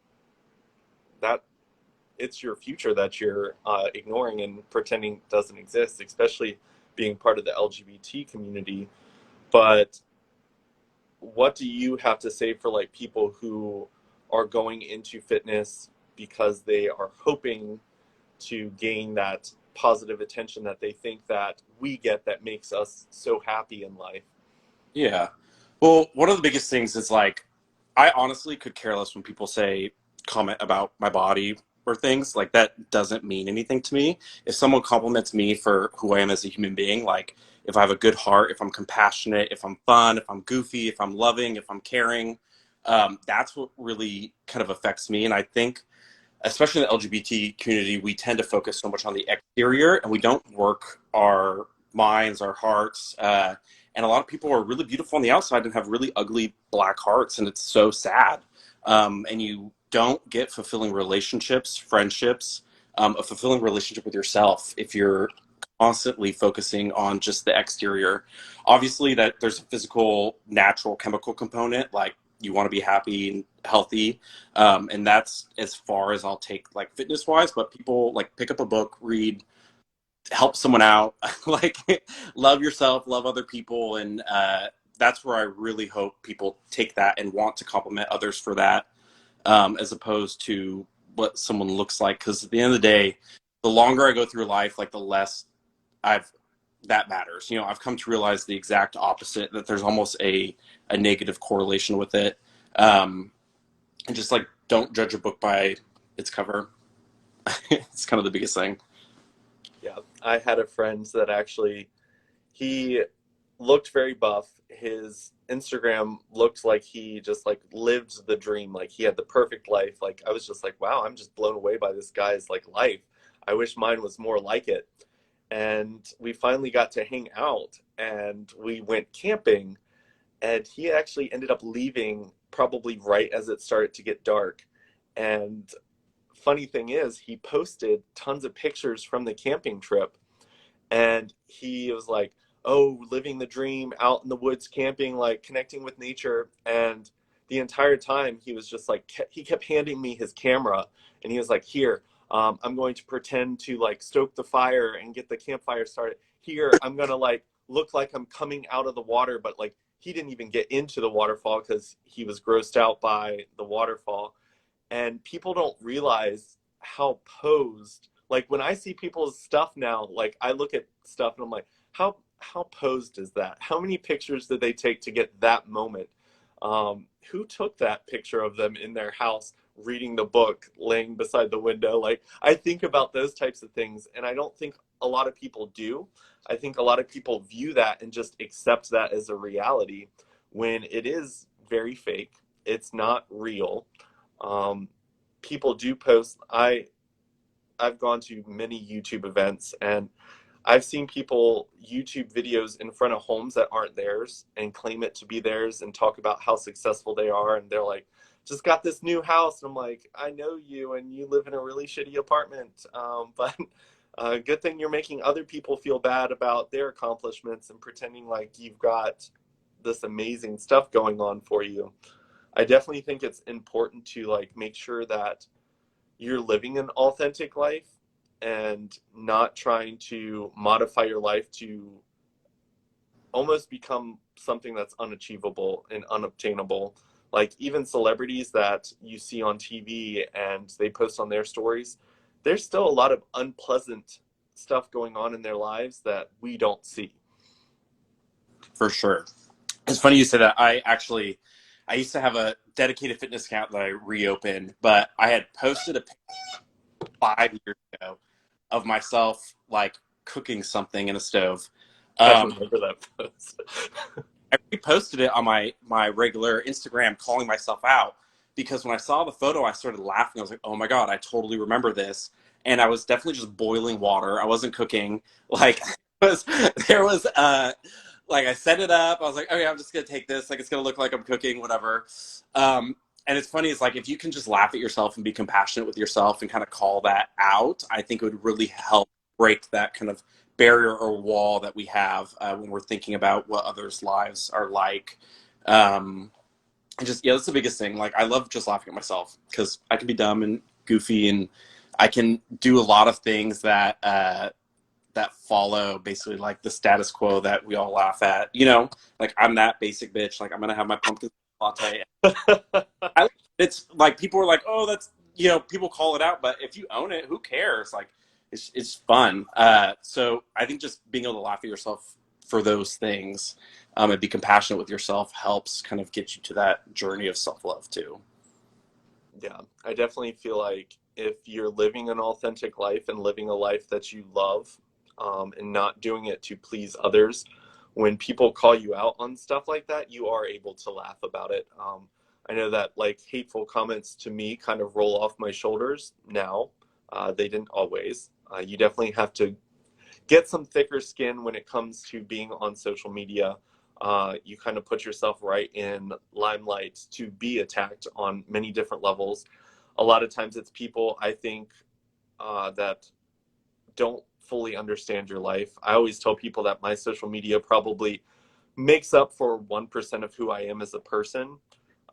that it's your future that you're ignoring and pretending doesn't exist, especially being part of the LGBT community. But what do you have to say for like people who are going into fitness because they are hoping to gain that positive attention that they think that we get that makes us so happy in life? Yeah. Well, one of the biggest things is like, I honestly could care less when people say comment about my body or things like that doesn't mean anything to me. If someone compliments me for who I am as a human being, like if I have a good heart, if I'm compassionate, if I'm fun, if I'm goofy, if I'm loving, if I'm caring, that's what really kind of affects me. And I think, especially in the LGBT community, we tend to focus so much on the exterior and we don't work our minds, our hearts. And a lot of people are really beautiful on the outside and have really ugly black hearts, and it's so sad. And you don't get fulfilling relationships, friendships, a fulfilling relationship with yourself if you're constantly focusing on just the exterior. Obviously, that there's a physical, natural, chemical component, like you want to be happy and healthy, and that's as far as I'll take, like fitness wise. But people like pick up a book, read, help someone out, like love yourself, love other people, and that's where I really hope people take that and want to compliment others for that, as opposed to what someone looks like. Because at the end of the day, the longer I go through life, like the less I've that matters. You know, I've come to realize the exact opposite, that there's almost a negative correlation with it. And just like don't judge a book by its cover. It's kind of the biggest thing. Yeah, I had a friend that actually he looked very buff. His Instagram looked like he just like lived the dream, like he had the perfect life. Like I was just like, wow, I'm just blown away by this guy's like life. I wish mine was more like it. And we finally got to hang out and we went camping, and he actually ended up leaving probably right as it started to get dark. And funny thing is, he posted tons of pictures from the camping trip, and he was like, oh, living the dream out in the woods camping, like connecting with nature. And the entire time he was just like, he kept handing me his camera, and he was like, here, I'm going to pretend to like stoke the fire and get the campfire started. Here, I'm gonna like look like I'm coming out of the water, but like he didn't even get into the waterfall because he was grossed out by the waterfall. And people don't realize how posed, like when I see people's stuff now, like I look at stuff and I'm like, how posed is that? How many pictures did they take to get that moment? Who took that picture of them in their house reading the book laying beside the window? Like I think about those types of things, and I don't think a lot of people do. I think a lot of people view that and just accept that as a reality when it is very fake. It's not real. um, People do post. I've gone to many YouTube events, and I've seen people YouTube videos in front of homes that aren't theirs and claim it to be theirs and talk about how successful they are. And they're like, just got this new house. And I'm like, I know you, and you live in a really shitty apartment. But good thing you're making other people feel bad about their accomplishments and pretending like you've got this amazing stuff going on for you. I definitely think it's important to like make sure that you're living an authentic life and not trying to modify your life to almost become something that's unachievable and unobtainable. Like even celebrities that you see on TV and they post on their stories, there's still a lot of unpleasant stuff going on in their lives that we don't see. For sure. It's funny you say that. I used to have a dedicated fitness account that I reopened, but I had posted a picture 5 years ago of myself like cooking something in a stove. I Um, remember that post. I reposted it on my regular Instagram, calling myself out because when I saw the photo, I started laughing. I was like, "Oh my god, I totally remember this." And I was definitely just boiling water. I wasn't cooking. Like was there was like I set it up. I was like, "Okay, I'm just gonna take this. Like it's gonna look like I'm cooking, whatever." And it's funny. It's like if you can just laugh at yourself and be compassionate with yourself and kind of call that out, I think it would really help break that kind of barrier or wall that we have when we're thinking about what others' lives are like. And just yeah, that's the biggest thing. Like I love just laughing at myself because I can be dumb and goofy, and I can do a lot of things that follow basically like the status quo that we all laugh at. You know, like I'm that basic bitch. Like I'm gonna have my pumpkin latte. It's like people are like, oh, that's people call it out, but if you own it, who cares? Like it's fun. So I think just being able to laugh at yourself for those things and be compassionate with yourself helps kind of get you to that journey of self love too. Yeah, I definitely feel like if you're living an authentic life and living a life that you love, and not doing it to please others, when people call you out on stuff like that, you are able to laugh about it. I know that like hateful comments to me kind of roll off my shoulders now. They didn't always. You definitely have to get some thicker skin when it comes to being on social media. You kind of put yourself right in limelight to be attacked on many different levels. A lot of times it's people I think that don't fully understand your life. I always tell people that my social media probably makes up for 1% of who I am as a person.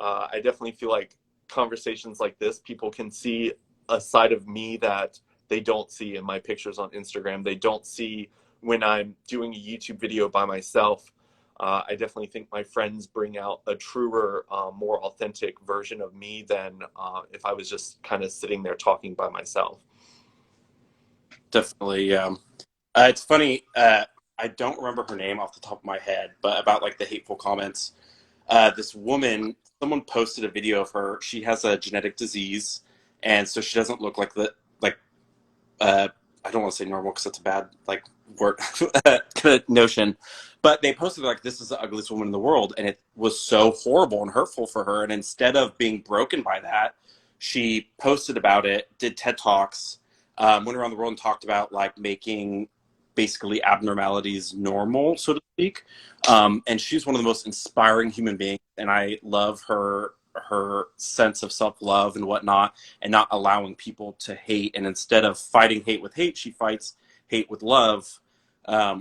I definitely feel like conversations like this, people can see a side of me that they don't see in my pictures on Instagram. They don't see when I'm doing a YouTube video by myself. I definitely think my friends bring out a truer, more authentic version of me than if I was just kind of sitting there talking by myself. Definitely. It's funny. I don't remember her name off the top of my head, but about like the hateful comments. This woman, someone posted a video of her. She has a genetic disease, and so she doesn't look like the like. Uh, I don't want to say normal because that's a bad like word kind of notion. But they posted like this is the ugliest woman in the world, and it was so horrible and hurtful for her. And instead of being broken by that, she posted about it, did TED Talks, went around the world and talked about like making basically abnormalities normal, so to speak. And she's one of the most inspiring human beings, and I love her sense of self love and whatnot, and not allowing people to hate. And instead of fighting hate with hate, she fights hate with love,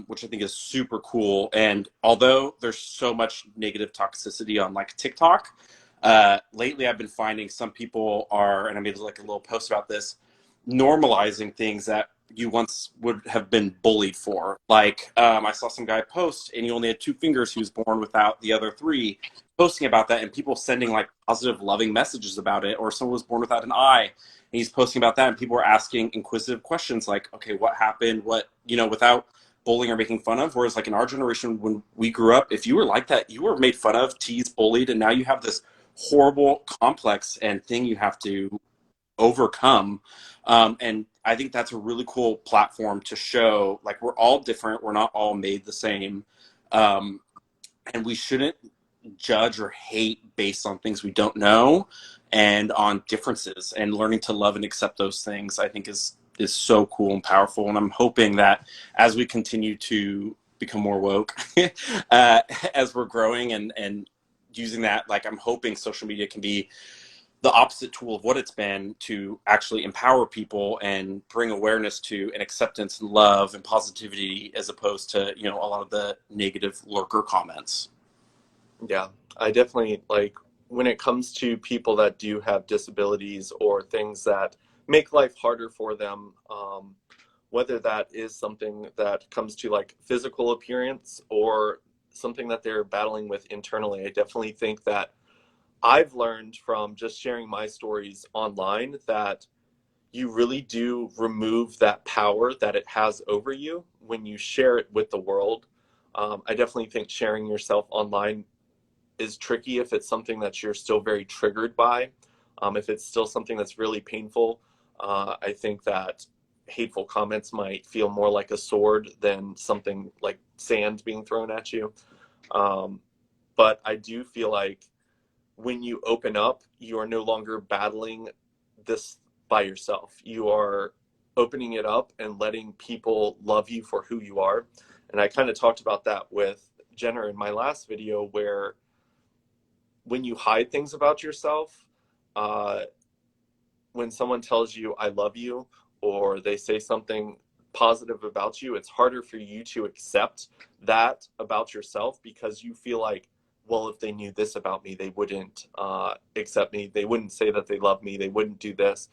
which I think is super cool. And although there's so much negative toxicity on like TikTok, lately I've been finding some people are, and I made like a little post about this, normalizing things that you once would have been bullied for. Like I saw some guy post, and he only had two fingers. He was born without the other three. Posting about that, and people sending like positive, loving messages about it. Or someone was born without an eye, and he's posting about that, and people are asking inquisitive questions like, "Okay, what happened? What without bullying or making fun of." Whereas like in our generation, when we grew up, if you were like that, you were made fun of, teased, bullied, and now you have this horrible complex and thing you have to overcome. And I think that's a really cool platform to show like we're all different, we're not all made the same, and we shouldn't judge or hate based on things we don't know and on differences. And learning to love and accept those things I think is so cool and powerful. And I'm hoping that as we continue to become more woke, as we're growing and using that, like I'm hoping social media can be the opposite tool of what it's been to actually empower people and bring awareness to and acceptance and love and positivity, as opposed to a lot of the negative lurker comments. Yeah, I definitely like when it comes to people that do have disabilities or things that make life harder for them. Whether that is something that comes to like physical appearance or something that they're battling with internally. I definitely think that I've learned from just sharing my stories online that you really do remove that power that it has over you when you share it with the world. I definitely think sharing yourself online is tricky if it's something that you're still very triggered by. If it's still something that's really painful, I think that hateful comments might feel more like a sword than something like sand being thrown at you. Um, but I do feel like when you open up, you are no longer battling this by yourself. You are opening it up and letting people love you for who you are. And I kind of talked about that with Jenner in my last video, where when you hide things about yourself, uh, when someone tells you I love you or they say something positive about you, it's harder for you to accept that about yourself because you feel like, well, if they knew this about me, they wouldn't accept me. They wouldn't say that they love me. They wouldn't do this.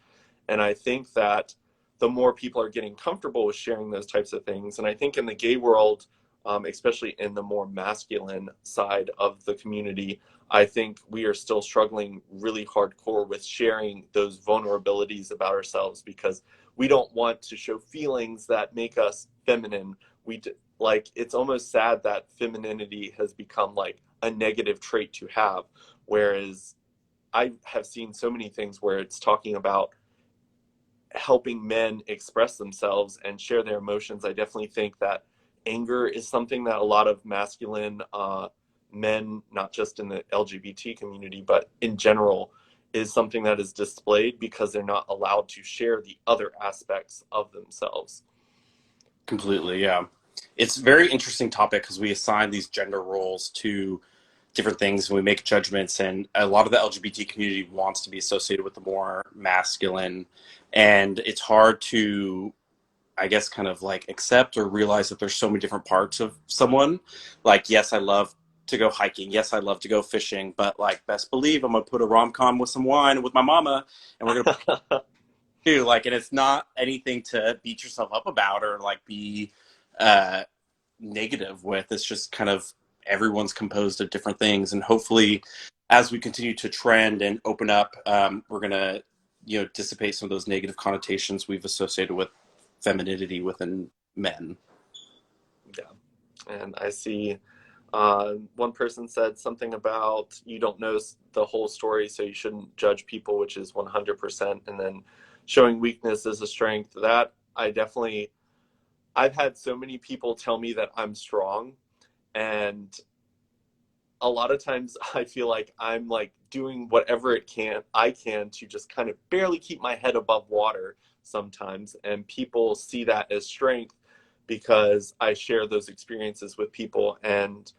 And I think that the more people are getting comfortable with sharing those types of things, and I think in the gay world, especially in the more masculine side of the community, I think we are still struggling really hardcore with sharing those vulnerabilities about ourselves because we don't want to show feelings that make us feminine. Like it's almost sad that femininity has become like a negative trait to have, whereas I have seen so many things where it's talking about helping men express themselves and share their emotions. I definitely think that anger is something that a lot of masculine men, not just in the LGBT community, but in general, is something that is displayed because they're not allowed to share the other aspects of themselves. Completely, yeah. It's a very interesting topic because we assign these gender roles to different things and we make judgments, and a lot of the LGBT community wants to be associated with the more masculine, and it's hard to, I guess, kind of like accept or realize that there's so many different parts of someone. Like, yes, I love to go hiking. Yes, I love to go fishing, but like, best believe I'm gonna put a rom com with some wine with my mama, and we're gonna do like, and it's not anything to beat yourself up about or like be uh, negative with. It's just kind of everyone's composed of different things, and hopefully, as we continue to trend and open up, we're gonna dissipate some of those negative connotations we've associated with femininity within men. Yeah. And I see one person said something about you don't know the whole story, so you shouldn't judge people, which is 100%. And then showing weakness as a strength. That I definitely, I've had so many people tell me that I'm strong. And a lot of times I feel like I'm like doing whatever I can to just kind of barely keep my head above water sometimes. And people see that as strength because I share those experiences with people. And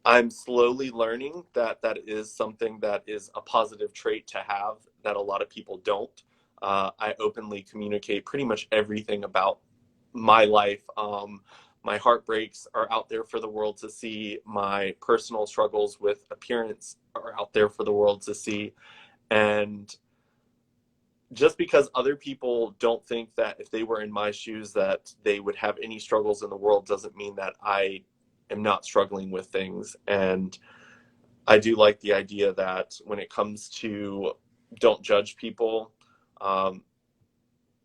I'm slowly learning that that is something that is a positive trait to have that a lot of people don't. I openly communicate pretty much everything about my life. My heartbreaks are out there for the world to see. My personal struggles with appearance are out there for the world to see. And just because other people don't think that if they were in my shoes that they would have any struggles in the world doesn't mean that I am not struggling with things. And I do like the idea that when it comes to don't judge people, um,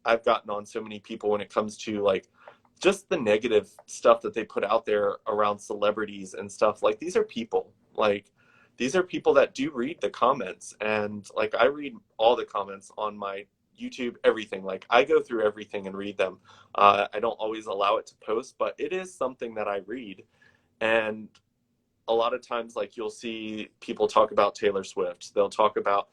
I've gotten on so many people when it comes to like just the negative stuff that they put out there around celebrities and stuff. Like these are people. Like these are people that do read the comments, and like I read all the comments on my YouTube, everything. Like I go through everything and read them. I don't always allow it to post, but it is something that I read. And a lot of times, like you'll see people talk about Taylor Swift. They'll talk about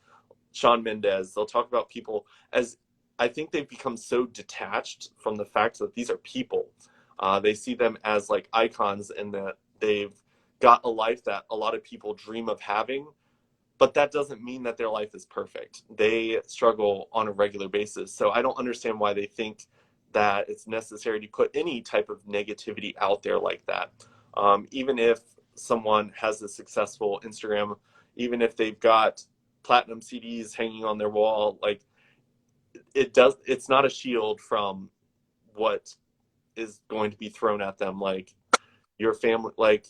Shawn Mendes. They'll talk about people as I think they've become so detached from the fact that these are people. They see them as like icons and that they've got a life that a lot of people dream of having, but that doesn't mean that their life is perfect. They struggle on a regular basis. So I don't understand why they think that it's necessary to put any type of negativity out there like that. Even if someone has a successful Instagram, even if they've got platinum CDs hanging on their wall, like it's not a shield from what is going to be thrown at them. Like your family, like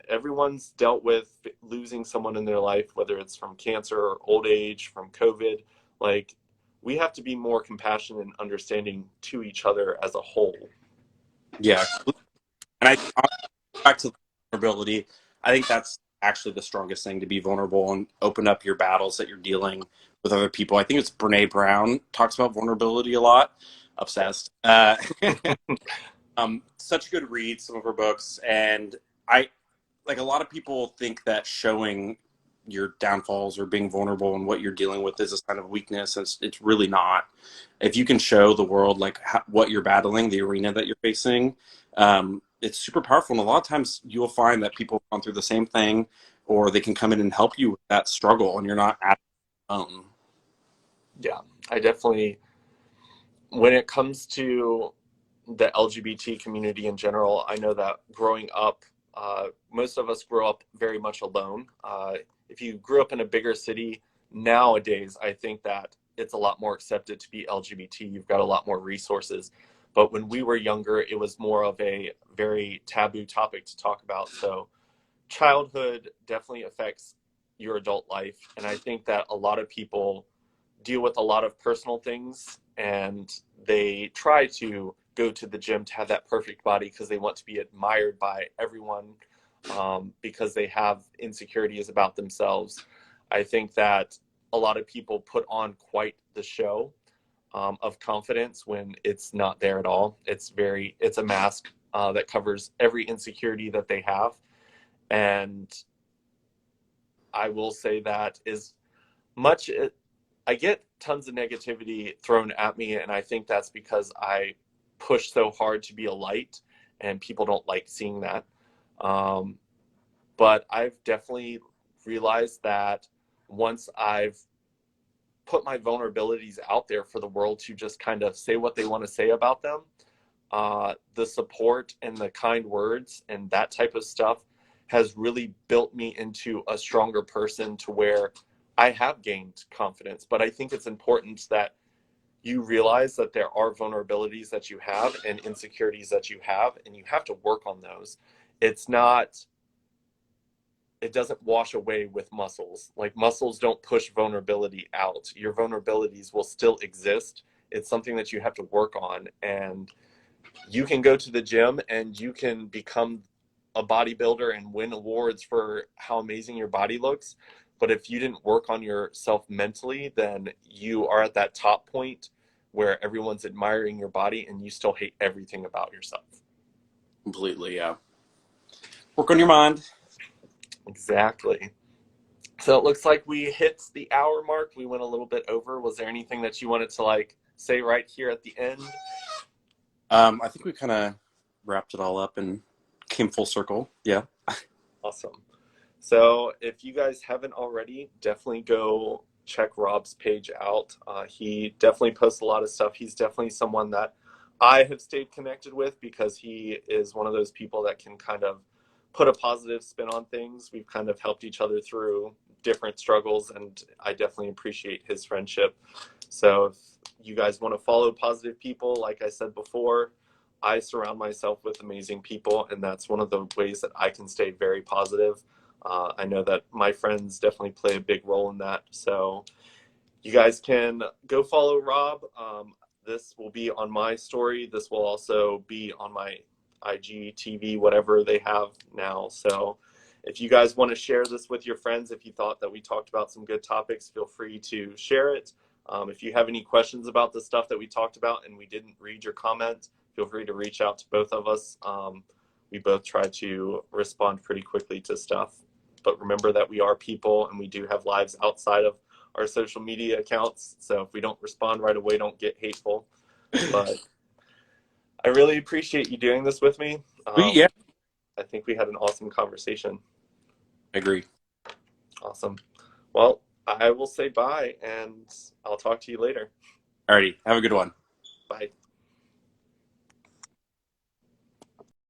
everyone's dealt with losing someone in their life, whether it's from cancer or old age, from COVID. Like we have to be more compassionate and understanding to each other as a whole. Yeah, and back to vulnerability, I think that's actually the strongest thing, to be vulnerable and open up your battles that you're dealing with other people. I think it's Brene Brown talks about vulnerability a lot. Obsessed. Such a good read, some of her books, and I like a lot of people think that showing your downfalls or being vulnerable and what you're dealing with is a sign of weakness. It's really not. If you can show the world like what you're battling, the arena that you're facing, it's super powerful. And a lot of times you'll find that people have gone through the same thing, or they can come in and help you with that struggle, and you're not at alone. Yeah, I definitely, when it comes to the LGBT community in general, I know that growing up, most of us grow up very much alone. If you grew up in a bigger city nowadays, I think that it's a lot more accepted to be LGBT. You've got a lot more resources. But when we were younger, it was more of a very taboo topic to talk about. So childhood definitely affects your adult life. And I think that a lot of people deal with a lot of personal things and they try to go to the gym to have that perfect body because they want to be admired by everyone, because they have insecurities about themselves. I think that a lot of people put on quite the show, of confidence when it's not there at all. It's a mask that covers every insecurity that they have. And I will say that is much I get tons of negativity thrown at me, and I think that's because I push so hard to be a light, and people don't like seeing that. Um, but I've definitely realized that once I've put my vulnerabilities out there for the world to just kind of say what they want to say about them, the support and the kind words and that type of stuff has really built me into a stronger person to where I have gained confidence. But I think it's important that you realize that there are vulnerabilities that you have and insecurities that you have, and you have to work on those. It's not, it doesn't wash away with muscles. Like muscles don't push vulnerability out. Your vulnerabilities will still exist. It's something that you have to work on. And you can go to the gym and you can become a bodybuilder and win awards for how amazing your body looks. But if you didn't work on yourself mentally, then you are at that top point where everyone's admiring your body and you still hate everything about yourself. Completely, yeah. Work on your mind. Exactly. So it looks like we hit the hour mark. We went a little bit over. Was there anything that you wanted to like say right here at the end? I think we kind of wrapped it all up and came full circle. Yeah. Awesome. So if you guys haven't already, definitely go check Rob's page out. He definitely posts a lot of stuff. He's definitely someone that I have stayed connected with because he is one of those people that can kind of put a positive spin on things. We've kind of helped each other through different struggles, and I definitely appreciate his friendship. So if you guys want to follow positive people, like I said before, I surround myself with amazing people, and that's one of the ways that I can stay very positive. I know that my friends definitely play a big role in that. So you guys can go follow Rob. This will be on my story. This will also be on my IGTV, whatever they have now. So if you guys want to share this with your friends, if you thought that we talked about some good topics, feel free to share it. If you have any questions about the stuff that we talked about and we didn't read your comment, feel free to reach out to both of us. We both try to respond pretty quickly to stuff. But remember that we are people and we do have lives outside of our social media accounts. So if we don't respond right away, don't get hateful. But I really appreciate you doing this with me. Yeah. I think we had an awesome conversation. I agree. Awesome. Well, I will say bye and I'll talk to you later. Alrighty. Have a good one. Bye.